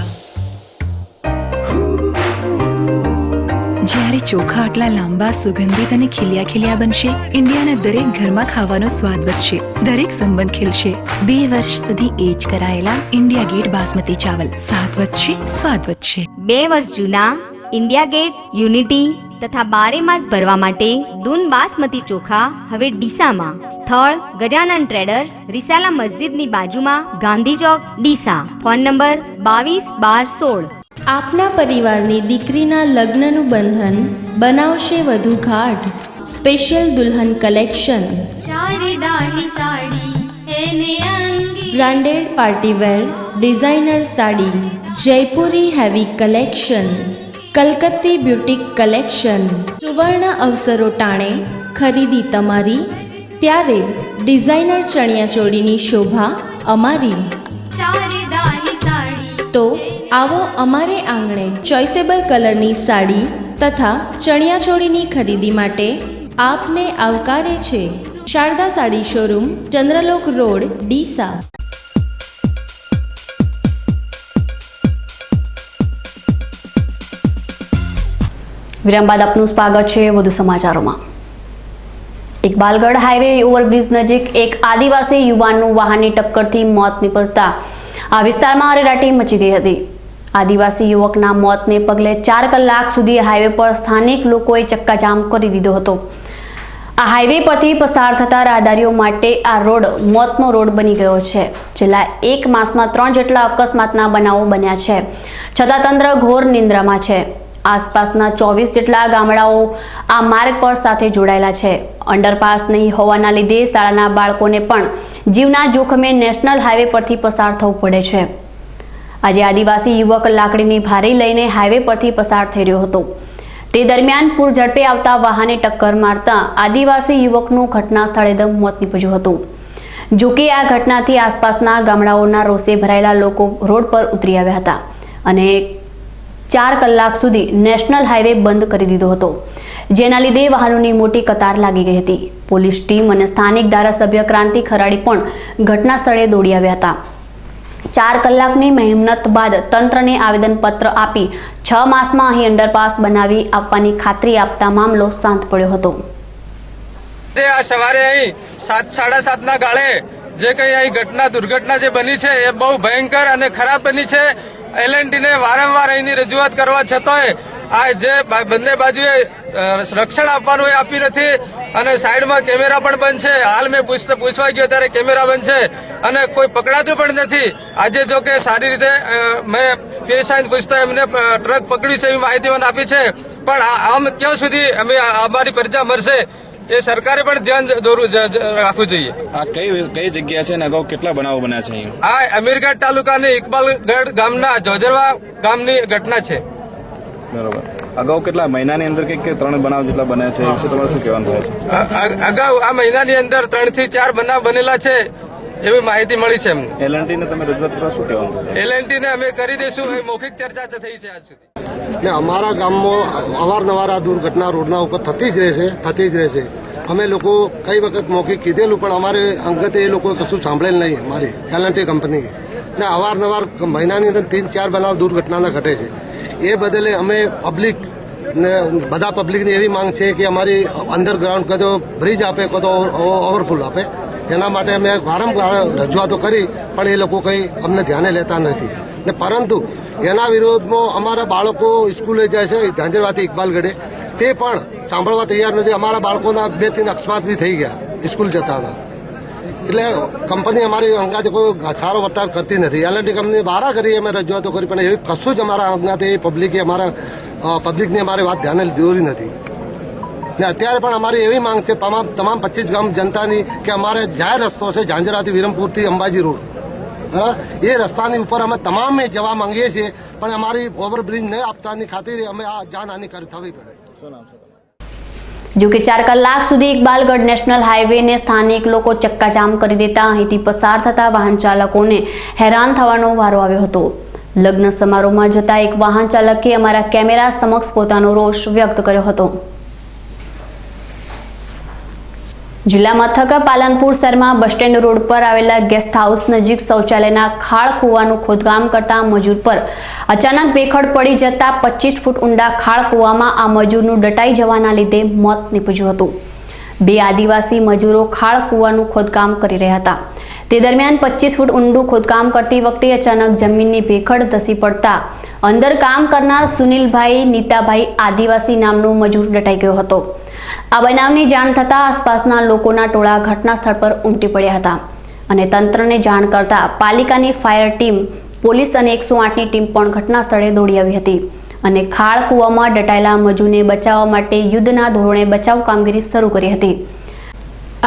જ્યારે ચોખા આટલા લાંબા, સુગંધિત અને ખીલિયા ખીલિયા બનશે, ઇન્ડિયાના દરેક ઘરમાં ખાવાનો સ્વાદ વધશે, દરેક સંબંધ ખીલશે. 2 વર્ષ સુધી એજ કરાયેલા ઇન્ડિયા ગેટ બાસમતી ચાવલ, સ્વાદ વધશે, સ્વાદ વધશે. 2 વર્ષ જૂના ઇન્ડિયા ગેટ, યુનિટી તથા 12 માસ ભરવા માટે દૂન બાસમતી ચોખા હવે ડીસામાં. સ્થળ ગજાનન ટ્રેડર્સ, રિસાલા મસ્જિદની બાજુમાં, ગાંધી ચોક, ડીસા. Phone number 22 12 16. આપના પરિવારની દીકરીના લગ્નનું બંધન બનાવશે વધુ ગાઢ. સ્પેશિયલ દુલ્હન collection, branded partywear designer sari, Jaipuri heavy collection, કલકત્તી બ્યુટીક કલેક્શન. સુવર્ણ અવસરો ટાણે ખરીદી તમારી, ત્યારે ડિઝાઇનર ચણિયાચોળીની શોભા અમારી. તો આવો અમારે આંગણે ચોઇસેબલ કલરની સાડી તથા ચણિયાચોળીની ખરીદી માટે આપને આવકારે છે શારદા સાડી શોરૂમ, ચંદ્રલોક રોડ, ડીસા. વિરામ બાદ આપનું સ્વાગત છે વધુ સમાચારોમાં. ઇકબાલગઢ હાઈવે ઓવરબ્રિજ નજીક એક આદિવાસી યુવાનનું વાહનની ટક્કરથી મોત નિપજતા આ વિસ્તારમાં અરેરાટી મચી ગઈ હતી. આદિવાસી યુવકના મોતને પગલે 4 કલાક સુધી હાઈવે પર સ્થાનિક લોકોએ ચક્કાજામ કરી દીધો હતો. આ હાઈવે પરથી પસાર થતા રાહદારીઓ માટે આ રોડ મોતનો રોડ બની ગયો છે. છેલ્લા 1 માસમાં 3 જેટલા અકસ્માતના બનાવો બન્યા છે, છતાં તંત્ર ઘોર નિંદ્રામાં છે. આસપાસના 24 જેટલા ગામડાઓ આ માર્ગ પર સાથે જોડાયેલા છે. અંડરપાસ નહીં હોવાના લીધે શાળાના બાળકોને પણ જીવના જોખમે નેશનલ હાઈવે પરથી પસાર થવું પડે છે. આજે આદિવાસી યુવક લાકડીની ભારી લઈને હાઈવે પરથી પસાર થઈ રહ્યો હતો. તે દરમિયાન પૂર ઝડપે આવતા વાહને ટક્કર મારતા આદિવાસી યુવકનું ઘટના સ્થળે દમ મોત નીપજ્યું હતું. જોકે આ ઘટનાથી આસપાસના ગામડાઓના રોષે ભરાયેલા લોકો રોડ પર ઉતરી આવ્યા હતા અને 4 કલાક સુધી નેશનલ હાઈવે બંધ કરી દીધો હતો, જેના લીધે વાહનોની મોટી કતાર લાગી ગઈ હતી. પોલીસ ટીમ અને સ્થાનિક ધારાસભ્ય ક્રાંતિ ખરાડી પણ ઘટના સ્થળે દોડી આવ્યા હતા. 4 કલાકની મહેનત બાદ તંત્રને આવેદનપત્ર આપી 6 માસમાં અહીં અંડરપાસ બનાવી આપવાની ખાતરી આપતા મામલો શાંત પડ્યો હતો. આ સવારે અહીં 7:30 ગાળે જે કંઈ અહીં દુર્ઘટના જે બની છે એ બહુ ભયંકર અને ખરાબ બની છે. એલએનટીને વારંવાર અહીંની રજૂઆત કરવા છતાંય આ જે બંને બાજુએ રક્ષણ આપવાનું એ આપી નથી અને સાઈડમાં કેમેરા પણ બંધ છે. હાલ મેં પૂછવા ગયો ત્યારે કેમેરા બંધ છે અને કોઈ પકડાતું પણ નથી. આજે જો કે સારી રીતે મેં પીએસઆઈને પૂછતા એમને ટ્રક પકડ્યું છે એવી માહિતી મને આપી છે, પણ આમ ક્યાં સુધી અમે અમારી પ્રજા મરશે એ સરકારે પણ ધ્યાન રાખવું જોઈએ. આ કઈ જગ્યા છે ને અગાઉ કેટલા બનાવો બન્યા છે અહીંયા? આ અમીરગઢ તાલુકાની ઇકબાલગઢ ગામના જોજરવા ગામની ઘટના છે. બરોબર. અગાઉ કેટલા મહિનાની અંદર કંઈક 3 બનાવ જેટલા બન્યા છે, એ વિશે તમારે શું કહેવાનું થાય છે? અગાઉ આ મહિનાની અંદર 3 થી 4 બનાવ બનેલા છે એવી માહિતી મળી છે અમને. એલએનટીને તમે રજૂઆત કરવા શું કહેવાનું? એલએનટીને અમે કરી દઈશું, એ મૌખિક ચર્ચા થઈ છે આજ સુધી. અમારા ગામમાં અવારનવાર આ દુર્ઘટના રોડના ઉપર થતી જ રહેશે. અમે લોકો કઈ વખત મૌખિક કીધેલું, પણ અમારે અંગતે એ લોકોએ કશું સાંભળેલ નહીં. અમારી એલએનટી કંપની ને અવારનવાર મહિનાની અંદર 3-4 બનાવ દુર્ઘટનાના ઘટે છે. એ બદલે અમે પબ્લિક ને બધા પબ્લિકની એવી માંગ છે કે અમારી અંડરગ્રાઉન્ડ કદો બ્રિજ આપે, કદો ઓવરફુલ આપે. એના માટે અમે વારંવાર રજૂઆતો કરી, પણ એ લોકો કંઈ અમને ધ્યાને લેતા નથી. ને પરંતુ એના વિરોધમાં અમારા બાળકો સ્કૂલે જાય છે ઝાંઝરવાથી ઇકબાલગઢે, તે પણ સાંભળવા તૈયાર નથી. અમારા બાળકોના 2-3 અકસ્માત બી થઈ ગયા સ્કૂલ જતાના. એટલે કંપની અમારી અંગાતે કોઈ સારો વર્તાવ કરતી નથી. એલએનટી કંપની બહાર કરી અમે રજૂઆતો કરી પણ એવી કશું જ અમારા અંગાતે પબ્લિકે પબ્લિકની અમારી વાત ધ્યાને દોરી નથી. ને અત્યારે પણ અમારી એવી માંગ છે તમામ 25 ગામ જનતાની કે અમારે જાહેર રસ્તો છે ઝાંઝરાથી વિરમપુરથી અંબાજી રોડ, બરાબર, એ રસ્તાની ઉપર અમે તમામે જવા માંગીએ છીએ પણ અમારી ઓવરબ્રિજ નહીં આપતાની ખાતરી અમે આ જાનહાનિ થવી પડે. શું નામ છે? જો કે 4 કલાક સુધી ઇકબાલગઢ નેશનલ હાઈવેને સ્થાનિક લોકો ચક્કાજામ કરી દેતા અહીંથી પસાર થતા વાહન ચાલકોને હેરાન થવાનો વારો આવ્યો હતો. લગ્ન સમારોહમાં જતા એક વાહન ચાલકે અમારા કેમેરા સમક્ષ પોતાનો રોષ વ્યક્ત કર્યો હતો. જિલ્લા મથક પાલનપુર શહેરમાં બસ સ્ટેન્ડ રોડ પર આવેલા ગેસ્ટ હાઉસ નજીક શૌચાલયના ખાળ કૂવાનું ખોદકામ કરતા મજૂર પર અચાનક ભેખડ પડી જતા 25 ફૂટ ઊંડા ખાળ કૂવામાં આ મજૂરનું દટાઈ જવાના લીધે મોત નીપજ્યું હતું. 2 આદિવાસી મજૂરો ખાળ કૂવાનું ખોદકામ કરી રહ્યા હતા. તે દરમિયાન 25 ફૂટ ઊંડું ખોદકામ કરતી વખતે અચાનક જમીનની ભેખડ ધસી પડતા અંદર કામ કરનાર સુનિલભાઈ નીતાભાઈ આદિવાસી નામનો મજૂર દટાઈ ગયો હતો. આ બનાવની જાણ થતાં આસપાસના લોકોના ટોળા ઘટના સ્થળ પર ઉમટી પડ્યા હતા અને તંત્રને જાણ કરતા પાલિકાની ફાયર ટીમ, પોલીસ અને 108ની ટીમ પણ ઘટના સ્થળે દોડી આવી હતી અને ખાળ કૂવામાં દટાયેલા મજૂરને બચાવવા માટે યુદ્ધના ધોરણે બચાવ કામગીરી શરૂ કરી હતી.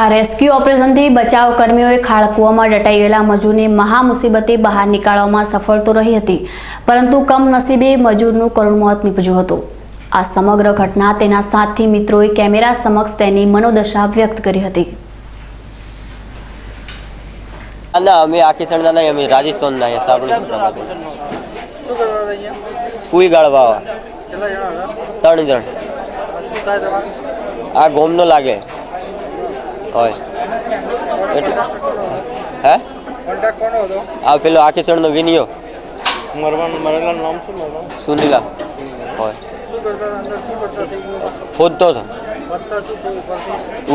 આ રેસ્ક્યુ ઓપરેશનથી બચાવ કર્મીઓએ ખાળ કૂવામાં દટાઈ ગયેલા મજૂરને મહા મુસીબતે બહાર નીકાળવામાં સફળ તો રહી હતી, પરંતુ કમનસીબે મજૂરનું કરુણ મોત નીપજ્યું હતું. આ સમગ્ર ઘટના તેના સાથી મિત્રોએ કેમેરા સમક્ષ તેની મનોદશા વ્યક્ત કરી હતી. ના, અમે આખી સણના નહીં, અમે રાજસ્થાનના અહીંયા સાબણી કુઈ ગાળવા 3 જણ આ ગોમનો લાગે હોય. હે આ પેલો આખી સણનો વિનિયો સુનીલાલ હોય. ખોદતો હતો,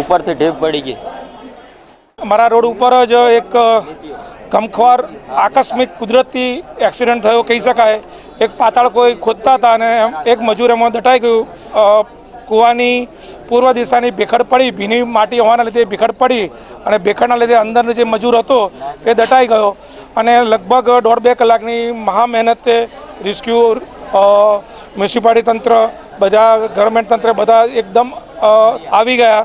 ઉપરથી ઢેપ પડી ગઈ. અમારા રોડ ઉપર જ એક ગમખ્વાર આકસ્મિક કુદરતી એક્સિડન્ટ થયો કહી શકાય. એક પાતાળ કોઈ ખોદતા હતા અને એક મજૂર એમાં દટાઈ ગયું. કૂવાની પૂર્વ દિશાની ભેખડ પડી, ભીની માટી હોવાના લીધે ભેખડ પડી અને ભેખડના લીધે અંદરનો જે મજૂર હતો એ દટાઈ ગયો અને લગભગ 1.5-2 કલાકની મહા મહેનતે રેસ્ક્યુ મ્યુનિસિપાલિટી તંત્ર, બધા ગવર્મેન્ટ તંત્ર બધા એકદમ આવી ગયા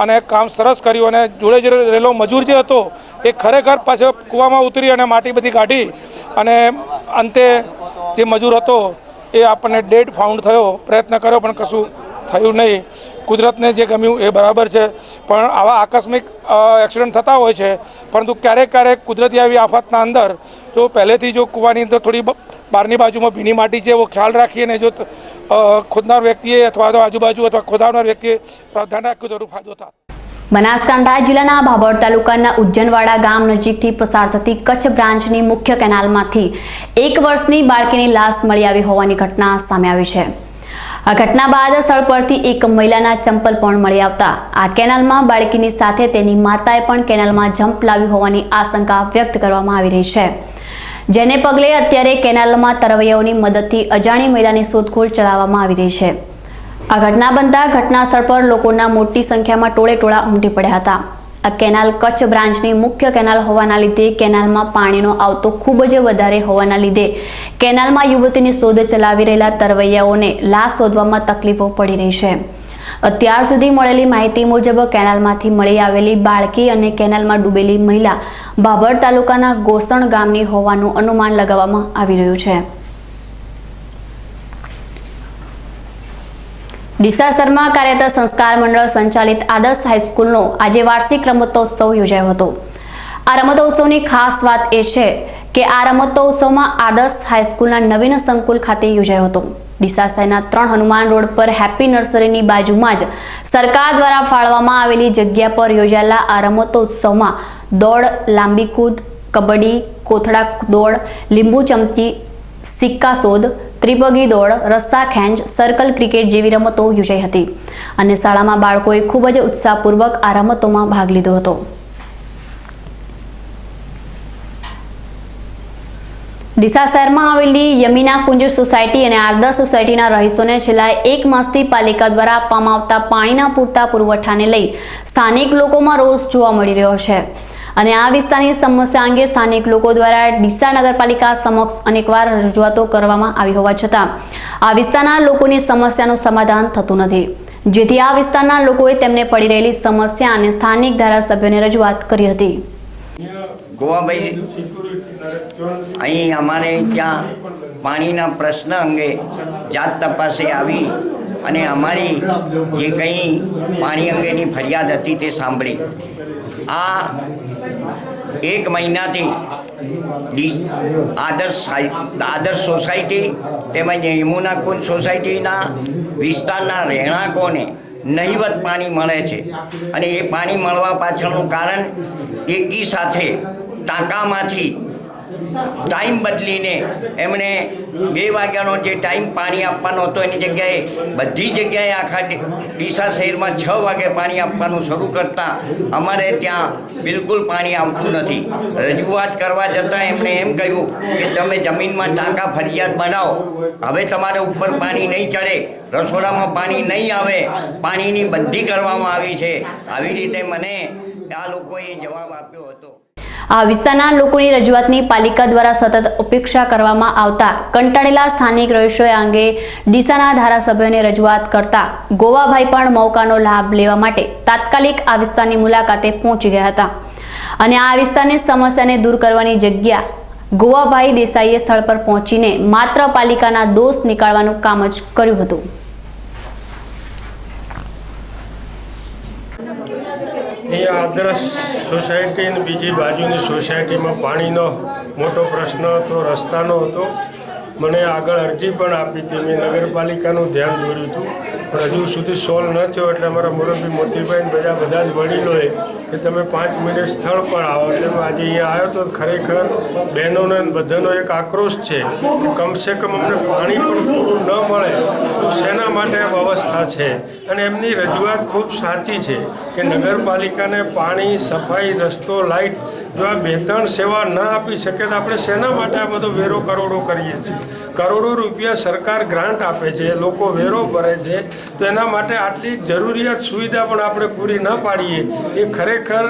અને કામ સરસ કર્યું અને જોડે રહેલો મજૂર જે હતો એ ખરેખર પાછો કૂવામાં ઉતરી અને માટી બધી કાઢી અને અંતે જે મજૂર હતો એ આપણને ડેડ ફાઉન્ડ થયો. પ્રયત્ન કર્યો પણ કશું થયું નહીં. કુદરતને જે ગમ્યું એ બરાબર છે, પણ આવા આકસ્મિક એક્સિડન્ટ થતા હોય છે. પરંતુ ક્યારેક કુદરતી આવી આફતના અંદર જો પહેલેથી જો કૂવાની અંદર થોડી બહારની બાજુમાં ભીની માટી છે એવો ખ્યાલ રાખીએ ને જો ખોદનાર વ્યક્તિએ અથવા તો આજુબાજુ અથવા ખોદાવનાર વ્યક્તિએ ધ્યાન રાખ્યું તો ફાયદો થાય. બનાસકાંઠા જિલ્લાના ભાભર તાલુકાના ઉજ્જનવાડા ગામ નજીકથી પસાર થતી કચ્છ બ્રાન્ચની મુખ્ય કેનાલમાંથી 1 વર્ષની બાળકીની લાશ મળી આવી હોવાની ઘટના સામે આવી છે. આ ઘટના બાદ સ્થળ પરથી એક મહિલાના ચંપલ પણ મળી આવતા આ કેનાલમાં બાળકીની સાથે તેની માતાએ પણ કેનાલમાં જમ્પ લાવી હોવાની આશંકા વ્યક્ત કરવામાં આવી રહી છે, જેને પગલે અત્યારે કેનાલમાં તરવૈયાઓની મદદથી અજાણી મહિલાની શોધખોળ ચલાવવામાં આવી રહી છે. આ ઘટના બનતા ઘટના સ્થળ પર લોકોના મોટી સંખ્યામાં ટોળેટોળા ઉમટી પડ્યા હતા. આ કેનાલ કચ્છ બ્રાન્ચની મુખ્ય કેનાલ હોવાના લીધે કેનાલમાં પાણીનો આવતો ખૂબ જ વધારે હોવાના લીધે કેનાલમાં યુવતીની શોધ ચલાવી રહેલા તરવૈયાઓને લાશ શોધવામાં તકલીફો પડી રહી છે. અત્યાર સુધી મળેલી માહિતી મુજબ કેનાલમાંથી મળી આવેલી બાળકી અને કેનાલમાં ડૂબેલી મહિલા ભાભર તાલુકાના ગોસણ ગામની હોવાનું અનુમાન લગાવવામાં આવી રહ્યું છે. ડીસાસરમાં કાર્યરત સંસ્કાર મંડળ સંચાલિત આદર્શ હાઈસ્કૂલનો આજે વાર્ષિક રમતોત્સવ યોજાયો હતો. આ રમતોત્સવની ખાસ વાત એ છે કે આ રમતોત્સવમાં આદર્શ હાઈસ્કૂલના નવીન સંકુલ ખાતે યોજાયો હતો. ડીસા શહેરના 3 હનુમાન રોડ પર હેપી નર્સરીની બાજુમાં જ સરકાર દ્વારા ફાળવવામાં આવેલી જગ્યા પર યોજાયેલા આ રમતોત્સવમાં દોડ, લાંબી કૂદ, કબડ્ડી, કોથળા દોડ, લીંબુ ચમચી, સિક્કા શોધ, ત્રિપગી દોડ, રસ્સા ખેંચ, સર્કલ ક્રિકેટ જેવી રમતો યોજાઈ હતી અને શાળામાં બાળકોએ ખૂબ જ ઉત્સાહપૂર્વક આ રમતોમાં ભાગ લીધો હતો. ડીસા શહેરમાં આવેલી યમીના કુંજ સોસાયટી અને આદર્શ સોસાયટીના રહીશોને છેલ્લા 1 માસથી પાલિકા દ્વારા આપવામાં આવતા પાણીના પૂરતા પુરવઠાને લઈ સ્થાનિક લોકોમાં રોષ જોવા મળી રહ્યો છે. અને આ વિસ્તારની સમસ્યા અંગે સ્થાનિક લોકો દ્વારા ડીસા નગરપાલિકા સમક્ષ અનેકવાર રજૂઆતો કરવામાં આવી હોવા છતાં આ વિસ્તારના લોકોની સમસ્યાનું સમાધાન થતું નથી, જેથી આ વિસ્તારના લોકોએ તેમને પડી રહેલી સમસ્યા અને સ્થાનિક ધારાસભ્યોને રજૂઆત કરી હતી. ગોવાભાઈ, અહીં અમારે ત્યાં પાણીના પ્રશ્ન અંગે જાત તપાસે આવી અને અમારી જે કંઈ પાણી અંગેની ફરિયાદ હતી તે સાંભળી. આ 1 મહિનાથી આદર્શ સોસાયટી તેમજ યમુનાકુંજ સોસાયટીના વિસ્તારના રહેણાંકોને નહિવત પાણી મળે છે અને એ પાણી મળવા પાછળનું કારણ એકી સાથે ટાંકામાંથી ટાઈમ બદલીને એમણે 2 વાગ્યાનો જે ટાઈમ પાણી આપવાનો હતો એની જગ્યાએ બધી જગ્યાએ આખા ડીસા શહેરમાં 6 વાગે પાણી આપવાનું શરૂ કરતાં અમારે ત્યાં બિલકુલ પાણી આવતું નથી. રજૂઆત કરવા છતાં એમણે એમ કહ્યું કે તમે જમીનમાં ટાંકા ફરિયાદ બનાવો, હવે તમારે ઉપર પાણી નહીં ચડે, રસોડામાં પાણી નહીં આવે, પાણીની બંધી કરવામાં આવી છે. આવી રીતે મને આ લોકોએ જવાબ આપ્યો હતો. આ વિસ્તારના લોકોની રજૂઆતની પાલિકા દ્વારા સતત ઉપેક્ષા કરવામાં આવતા કંટાળેલા સ્થાનિક રહીશોએ અંગે ડીસાના ધારાસભ્યોને રજૂઆત કરતા ગોવાભાઈ પણ મોકાનો લાભ લેવા માટે તાત્કાલિક આ વિસ્તારની મુલાકાતે પહોંચી ગયા હતા અને આ વિસ્તારની સમસ્યાને દૂર કરવાની જગ્યા ગોવાભાઈ દેસાઈએ સ્થળ પર પહોંચીને માત્ર પાલિકાના દોષ નીકાળવાનું કામ જ કર્યું હતું. અહીંયા આદર્શ સોસાયટી અને બીજી બાજુની સોસાયટીમાં પાણીનો મોટો પ્રશ્ન હતો, રસ્તાનો હતો. મને આગળ અરજી પણ આપી હતી, મેં નગરપાલિકાનું ધ્યાન દોર્યું હતું, પણ હજુ સુધી સોલ્વ ન થયો. એટલે અમારા મોરબી મોતીભાઈ બધા જ વડીલોએ કે તમે 5 મિનિટ સ્થળ પર આવો. એટલે હું આજે અહીંયા આવ્યો તો ખરેખર બહેનોનો બધાનો એક આક્રોશ છે કે કમસે કમ અમને પાણી પણ પૂરું ન મળે તો શેના માટે વ્યવસ્થા છે. અને એમની રજૂઆત ખૂબ સાચી છે કે નગરપાલિકાને પાણી, સફાઈ, રસ્તો, લાઇટ જો આ 2-3 સેવા ન આપી શકે તો આપણે શેના માટે આ બધો વેરો કરોડો કરીએ છીએ. કરોડો રૂપિયા સરકાર ગ્રાન્ટ આપે છે, લોકો વેરો ભરે છે, તો એના માટે આટલી જરૂરિયાત સુવિધા પણ આપણે પૂરી ન પાડીએ એ ખરેખર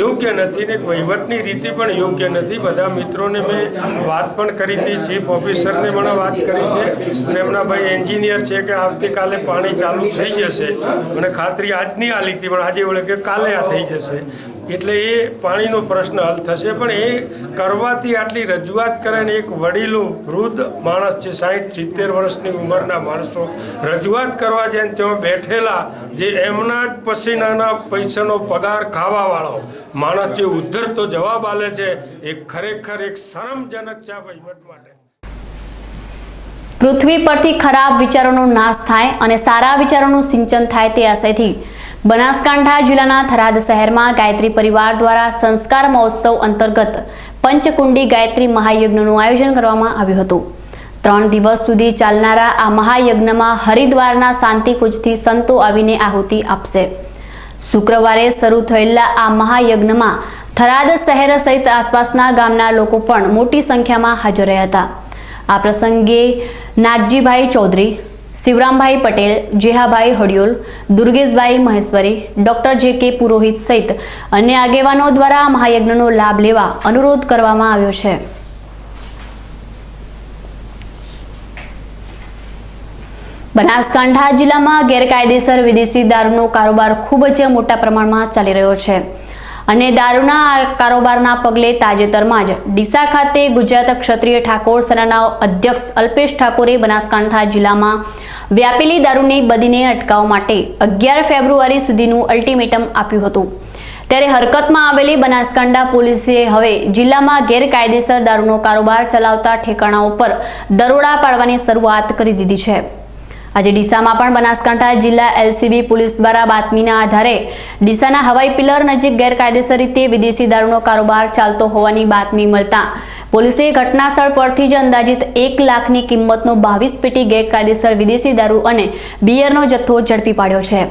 યોગ્ય નથી ને વહીવટની રીતિ પણ યોગ્ય નથી. બધા મિત્રોને મેં વાત પણ કરી હતી, ચીફ ઓફિસરને પણ વાત કરી છે અને એમના ભાઈ એન્જિનિયર છે કે આવતીકાલે પાણી ચાલુ થઈ જશે. મને ખાતરી આજની આલી હતી, પણ આજે વળે કે કાલે આ થઈ જશે. એટલે એ પાણીનો પ્રશ્ન હલ થશે. પણ એ કરવાથી આટલી રજૂઆત કરે ને એક વડીલો વૃદ્ધ માણસ છે, 60-70 વર્ષની ઉંમરના માણસો રજૂઆત કરવા જાય ને ત્યાં બેઠેલા જે એમના જ પસીનાના પૈસાનો પગાર ખાવાવાળો માણસ જે ઉદ્ધરતો જવાબ આલે છે એ ખરેખર એક શરમજનક છે વહીવટ માટે. પૃથ્વી પરથી ખરાબ વિચારોનો નાશ થાય અને સારા વિચારોનું સિંચન થાય તે આશયથી બનાસકાંઠા જિલ્લાના થરાદ શહેરમાં ગાયત્રી પરિવાર દ્વારા સંસ્કાર મહોત્સવ અંતર્ગત પંચકુંડી ગાયત્રી મહાયજ્ઞનું આયોજન કરવામાં આવ્યું હતું. 3 દિવસ સુધી ચાલનારા આ મહાયજ્ઞમાં હરિદ્વારના શાંતિકુંજથી સંતો આવીને આહુતિ આપશે. શુક્રવારે શરૂ થયેલા આ મહાયજ્ઞમાં થરાદ શહેર સહિત આસપાસના ગામના લોકો પણ મોટી સંખ્યામાં હાજર રહ્યા હતા. આ પ્રસંગે નાગજીભાઈ ચૌધરી, શિવરામભાઈ પટેલ, જેહાભાઈ હડિયોલ, દુર્ગેશભાઈ મહેશ્વરી, ડોક્ટર જે.કે. પુરોહિત સહિત અન્ય આગેવાનો દ્વારા મહાયજ્ઞનો લાભ લેવા અનુરોધ કરવામાં આવ્યો છે. બનાસકાંઠા જિલ્લામાં ગેરકાયદેસર વિદેશી દારૂનો કારોબાર ખૂબ જ મોટા પ્રમાણમાં ચાલી રહ્યો છે અને દારૂના કારોબારના પગલે તાજેતરમાં જ ડીસા ખાતે ગુજરાત ક્ષત્રિય ઠાકોર સેનાના અધ્યક્ષ અલ્પેશ ઠાકોરે બનાસકાંઠા જિલ્લામાં વ્યાપેલી દારૂની બદીને અટકાવવા માટે 11 ફેબ્રુઆરી સુધીનું અલ્ટિમેટમ આપ્યું હતું. ત્યારે હરકતમાં આવેલી બનાસકાંઠા પોલીસે હવે જિલ્લામાં ગેરકાયદેસર દારૂનો કારોબાર ચલાવતા ઠેકાણાઓ પર દરોડા પાડવાની શરૂઆત કરી દીધી છે. આજે ડીસામાં પણ બનાસકાંઠા જિલ્લા એલસીબી પોલીસ દ્વારા બાતમીના આધારે ડીસાના હવાઈ પિલર નજીક ગેરકાયદેસર રીતે વિદેશી દારૂનો કારોબાર ચાલતો હોવાની બાતમી મળતા પોલીસે ઘટના સ્થળ પરથી જ અંદાજિત 1 લાખની કિંમતનો 22 પેટી ગેરકાયદેસર વિદેશી દારૂ અને બિયરનો જથ્થો ઝડપી પાડ્યો છે.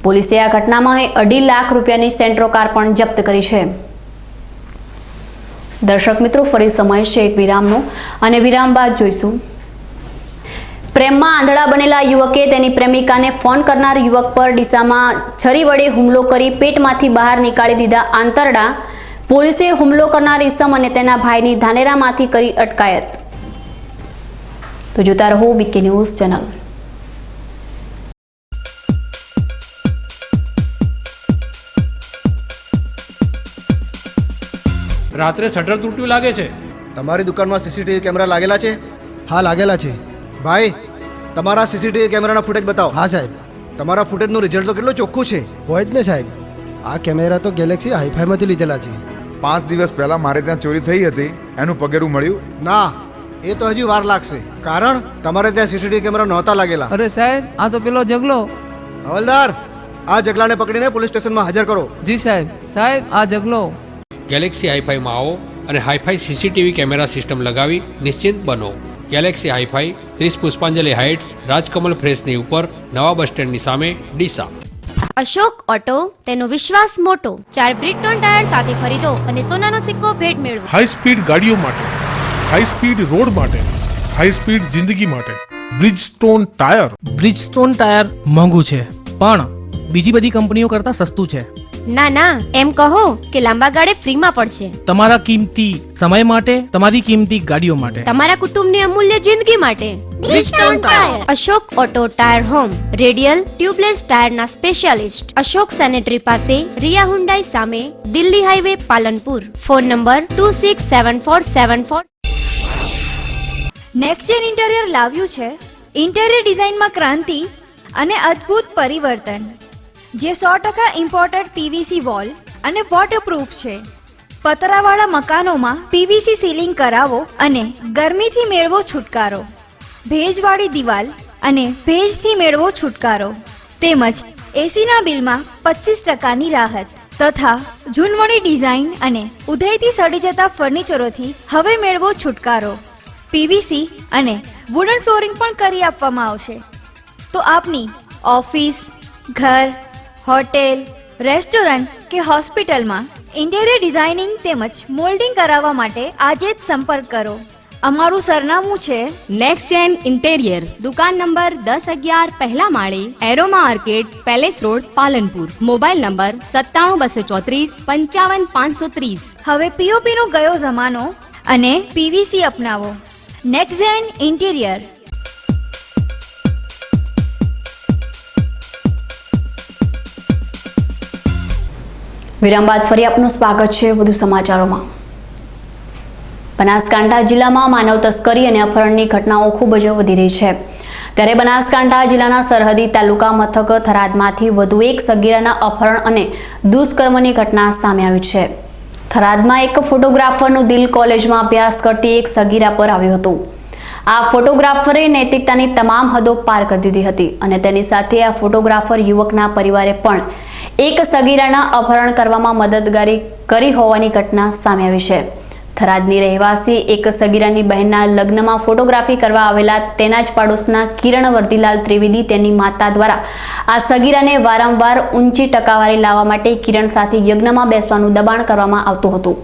પોલીસે આ ઘટનામાં 2.5 લાખ રૂપિયાની સેન્ટ્રો કાર પણ જપ્ત કરી છે. દર્શક મિત્રો, ફરી સમય છે એક વિરામનો અને વિરામ બાદ જોઈશું. પ્રેમમાં આંધળા બનેલા યુવકે તેની પ્રેમિકાને ફોન કરનાર યુવક પર ડીસામાં છરી વડે હુમલો કરી પેટમાંથી બહાર નીકાળી દીધા આંતરડા. પોલીસે હુમલો કરનાર ઈસમ અને તેના ભાઈની ધાનેરામાંથી કરી અટકાયત. તો જોતા રહો બીકે ન્યૂઝ ચેનલ. રાત્રે શટર તૂટ્યું લાગે છે. તમારી દુકાનમાં સીસીટીવી કેમેરા લાગેલા છે? હા લાગેલા છે. ભાઈ તમારા સીસીટીવી કેમેરાના ફૂટેજ બતાવો. હા સાહેબ. તમારા ફૂટેજનું રિઝલ્ટ તો કેટલું ચોખ્ખું છે. હોય જ ને સાહેબ. આ કેમેરા તો ગેલેક્સી હાઈફાઈમાંથી લીધેલા છે. 5 દિવસ પહેલા મારે ત્યાં ચોરી થઈ હતી, એનું પગેરું મળ્યું? ના, એ તો હજી વાર લાગશે. કારણ તમારે ત્યાં સીસીટીવી કેમેરા નહોતા લાગેલા. અરે સાહેબ, આ તો પેલો જગલો. હવલદાર, આ જગલાને પકડીને પોલીસ સ્ટેશનમાં હાજર કરો. જી સાહેબ. સાહેબ, આ જગલો. ગેલેક્સી હાઈફાઈમાં આવો અને હાઈફાઈ સીસીટીવી કેમેરા સિસ્ટમ લગાવી નિશ્ચિંત બનો. ગેલેક્સી હાઈફાઈ 30 પુષ્પાંજલિ હાઇટ્સ, રાજકમલ ફ્રેશની ઉપર, નવા બસ સ્ટેન્ડની સામે, ડીસા. અશોક ઓટો, તેનો વિશ્વાસ મોટો. 4 બ્રિજસ્ટોન ટાયર સાથે ખરીદો અને સોનાનો સિક્કો ભેટ મેળવો. હાઈ સ્પીડ ગાડીઓ માટે, હાઈ સ્પીડ રોડ માટે, હાઈ સ્પીડ જિંદગી માટે બ્રિજસ્ટોન ટાયર. બ્રિજસ્ટોન ટાયર મોંઘું છે પણ બીજી બધી કંપનીઓ કરતાં સસ્તું છે. ના ના, એમ કહો કે લાંબા ગાળે ફ્રીમાં પડશે. તમારા કિંમતી સમય માટે, તમારી કિંમતી ગાડીઓ માટે, તમારા કુટુંબની અમૂલ્ય જિંદગી માટે. Bridgestone tyre. Ashok auto tyre home, radial tubeless ટાયરના સ્પેશિયાલિસ્ટ. અશોક સેનેટરી પાસે, રિયા હુન્ડાઈ સામે, Delhi highway, Palanpur. Phone number 267474. Next gen interior લાવ્યું છે ઇન્ટિરિયર ડિઝાઇનમાં ક્રાંતિ અને અદ્ભુત પરિવર્તન, જે 100% ઇમ્પોર્ટેડ પીવીસી વોલ અને વોટરપ્રૂફ છે. પતરાવાળા મકાનોમાં પીવીસી સીલિંગ કરાવો અને ગરમીથી મેળવો છુટકારો. ભેજવાળી દિવાલ અને ભેજથી મેળવો છુટકારો. તેમજ એસીના બિલમાં 25%ની રાહત તથા ઝૂનવણી ડિઝાઇન અને ઉધઈથી સડી જતા ફર્નિચરોથી હવે મેળવો છુટકારો. પીવીસી અને વુડન ફ્લોરિંગ પણ કરી આપવામાં આવશે. તો આપની ઓફિસ, ઘર, હોટેલ, રેસ્ટોરન્ટ કે હોસ્પિટલમાં ઇન્ટિરિયર ડિઝાઇનિંગ તેમજ મોલ્ડિંગ કરાવવા માટે આજે જ સંપર્ક કરો. અમારું સરનામું છે નેક્સ્ટ જેન ઇન્ટેરિયર, દુકાન નંબર 1011, પહેલા માળે, aroma arcade, palace road, Palanpur. Mobile number 97 234 55 530. હવે પીઓપીનો ગયો જમાનો અને પીવીસી અપનાવો. Next gen interior. વિરામ બાદ ફરી આપનું સ્વાગત છે. વધુ સમાચારોમાં. બનાસકાંઠા જિલ્લામાં માનવ તસ્કરી અને અપહરણની ઘટનાઓ ખૂબ જ વધી રહી છે. ત્યારે બનાસકાંઠા જિલ્લાના સરહદી તાલુકા મથક થરાદમાંથી વધુ એક સગીરાના અપહરણ અને દુષ્કર્મની ઘટના સામે આવી છે. થરાદમાં એક ફોટોગ્રાફરનું દિલ કોલેજમાં અભ્યાસ કરતી એક સગીરા પર આવ્યું હતું. આ ફોટોગ્રાફરે નૈતિકતાની તમામ હદો પાર કરી દીધી હતી અને તેની સાથે આ ફોટોગ્રાફર યુવકના પરિવારે પણ એક સગીરાના અપહરણ કરવામાં મદદગારી કરી હોવાની ઘટના સામે આવી છે. થરાદની રહેવાસી એક સગીરાની બહેનના લગ્નમાં ફોટોગ્રાફી કરવા આવેલા તેના જ પાડોશના કિરણ વર્ધીલાલ ત્રિવેદી તેની માતા દ્વારા આ સગીરાને વારંવાર ઊંચી ટકાવારી લાવવા માટે કિરણ સાથે યજ્ઞમાં બેસવાનું દબાણ કરવામાં આવતું હતું,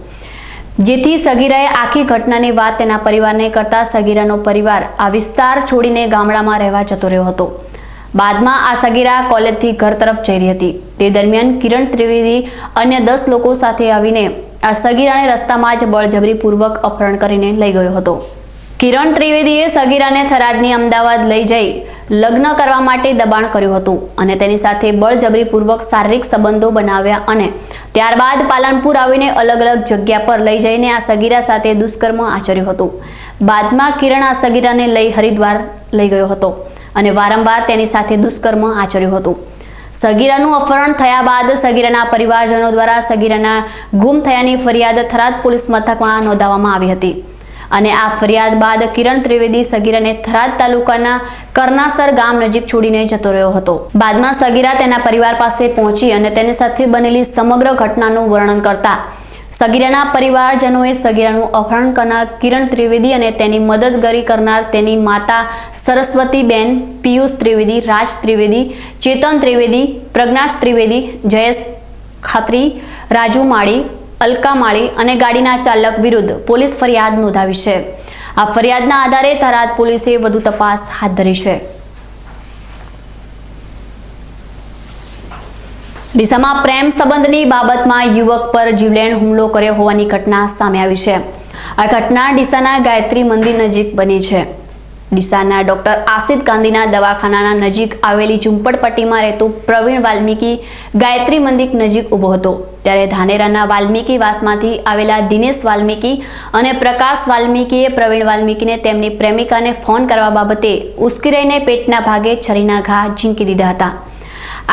જેથી સગીરાએ આખી ઘટનાની વાત તેના પરિવારને કરતા સગીરાનો પરિવાર આ વિસ્તાર છોડીને ગામડામાં રહેવા જતો રહ્યો હતો. બાદમાં આ સગીરા કોલેજથી ઘર તરફ જઈ રહી હતી. તે દરમિયાન કિરણ ત્રિવેદી અન્ય 10 લોકો સાથે આવીને આ સગીરાને રસ્તામાં જ બળજબરીપૂર્વક અપહરણ કરીને લઈ ગયો હતો. કિરણ ત્રિવેદીએ સગીરાને થરાદની અમદાવાદ લઈ જઈ લગ્ન કરવા માટે દબાણ કર્યું હતું અને તેની સાથે બળજબરીપૂર્વક શારીરિક સંબંધો બનાવ્યા અને ત્યારબાદ પાલનપુર આવીને અલગ અલગ જગ્યા પર લઈ જઈને આ સગીરા સાથે દુષ્કર્મ આચર્યું હતું. બાદમાં કિરણ આ સગીરાને લઈ હરિદ્વાર લઈ ગયો હતો અને વારંવાર તેની સાથે દુષ્કર્મ આચર્યું હતું. સગીરાનું અપહરણ થયા બાદ સગીરાના પરિવારજનો દ્વારા સગીરાના ગુમ થયાની ફરિયાદ થરાદ પોલીસ મથકમાં નોંધાવવામાં આવી હતી અને આ ફરિયાદ બાદ કિરણ ત્રિવેદી સગીરાને થરાદ તાલુકાના કરનાસર ગામ નજીક છોડીને જતો રહ્યો હતો. બાદમાં સગીરા તેના પરિવાર પાસે પહોંચી અને તેની સાથે બનેલી સમગ્ર ઘટનાનું વર્ણન કરતા સગીરાના પરિવારજનોએ સગીરાનું અપહરણ કરનાર કિરણ ત્રિવેદી અને તેની મદદગારી કરનાર તેની માતા સરસ્વતીબેન, પિયુષ ત્રિવેદી, રાજ ત્રિવેદી, ચેતન ત્રિવેદી, પ્રજ્ઞાશ ત્રિવેદી, જયેશ ખાત્રી, રાજુ માળી, અલકા માળી અને ગાડીના ચાલક વિરુદ્ધ પોલીસ ફરિયાદ નોંધાવી છે. આ ફરિયાદના આધારે થરાદ પોલીસે વધુ તપાસ હાથ ધરી છે. ડીસામાં પ્રેમ સંબંધની બાબતમાં યુવક પર જીવલેણ હુમલો કર્યો હોવાની ઘટના સામે આવી છે. આ ઘટના ડીસાના ગાયત્રી મંદિર નજીક બની છે. ડીસાના ડોક્ટર આસિદ ગાંધીના દવાખાનાના નજીક આવેલી ઝુંપડપટ્ટીમાં રહેતો પ્રવીણ વાલ્મીકી ગાયત્રી મંદિર નજીક ઊભો હતો. ત્યારે ધાનેરાના વાલ્મીકી વાસમાંથી આવેલા દિનેશ વાલ્મીકી અને પ્રકાશ વાલ્મીકીએ પ્રવીણ વાલ્મીકીને તેમની પ્રેમિકાને ફોન કરવા બાબતે ઉશ્કેરાઈને પેટના ભાગે છરીના ઘા ઝીંકી દીધા હતા.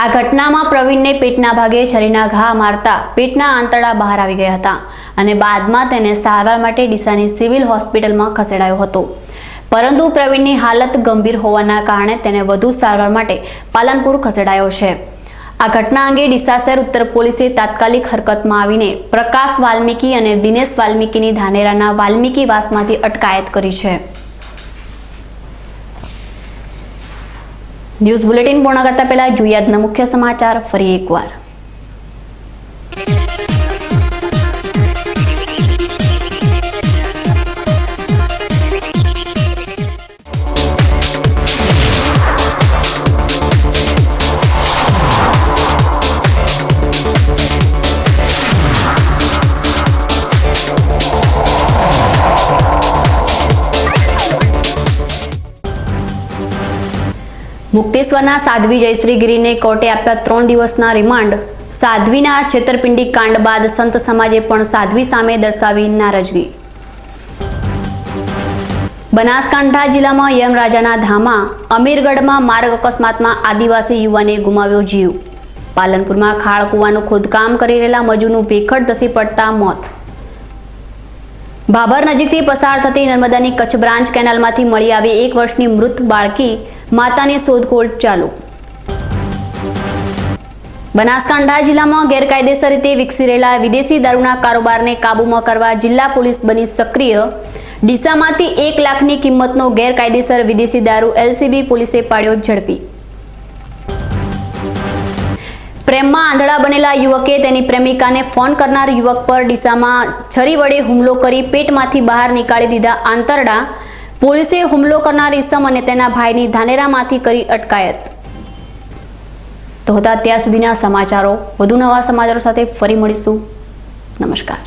આ ઘટનામાં પ્રવીણને પેટના ભાગે છરીના ઘા મારતા પેટના આંતરડા બહાર આવી ગયા હતા અને બાદમાં તેને સારવાર માટે ડીસાની સિવિલ હોસ્પિટલમાં ખસેડાયો હતો. પરંતુ પ્રવીણની હાલત ગંભીર હોવાના કારણે તેને વધુ સારવાર માટે પાલનપુર ખસેડાયો છે. આ ઘટના અંગે ડીસા શહેર ઉત્તર પોલીસે તાત્કાલિક હરકતમાં આવીને પ્રકાશ વાલ્મીકી અને દિનેશ વાલ્મીકીની ધાનેરાના વાલ્મીકી વાસમાંથી અટકાયત કરી છે. ન્યૂઝ બુલેટિન પૂર્ણ કરતા પહેલા જોઈએ આજના મુખ્ય સમાચાર ફરી એકવાર. મુક્તેશ્વરના સાધ્વી જયશ્રી ગીરીને કોર્ટે આપ્યા 3 દિવસના રિમાન્ડ. સાધ્વીના છેતરપિંડી કાંડ બાદ સંત સમાજે પણ સાધ્વી સામે દર્શાવી નારાજગી. બનાસકાંઠા જિલ્લામાં યમરાજાના ધામા અમીરગઢમાં માર્ગ અકસ્માતમાં આદિવાસી યુવાને ગુમાવ્યો જીવ. પાલનપુરમાં ખાળ કૂવાનું ખોદકામ કરી રહેલા મજૂરનું ભેખડ ધસી પડતા મોત. ભાભર નજીકથી પસાર થતી નર્મદાની કચ્છ બ્રાન્ચ કેનાલમાંથી મળી આવી 1 વર્ષની મૃત બાળકી માતાની શોધખોળ ચાલુ. બનાસકાંઠા જિલ્લામાં ગેરકાયદેસર રીતે વિકસી રહેલા વિદેશી દારૂના કારોબારને કાબૂમાં કરવા જિલ્લા પોલીસ બની સક્રિય. ડીસામાંથી 1 લાખની કિંમતનો ગેરકાયદેસર વિદેશી દારૂ એલસીબી પોલીસે પાડ્યો ઝડપી. પ્રેમમાં આંધળા બનેલા યુવકે તેની પ્રેમિકાને ફોન કરનાર યુવક પર ડીસામાં છરી વડે હુમલો કરી પેટમાંથી બહાર નીકાળી દીધા આંતરડા. પોલીસે હુમલો કરનાર ઈસમ અને તેના ભાઈની ધાનેરામાંથી કરી અટકાયત. તો હતા અત્યાર સુધીના સમાચારો. વધુ નવા સમાચારો સાથે ફરી મળીશું. નમસ્કાર.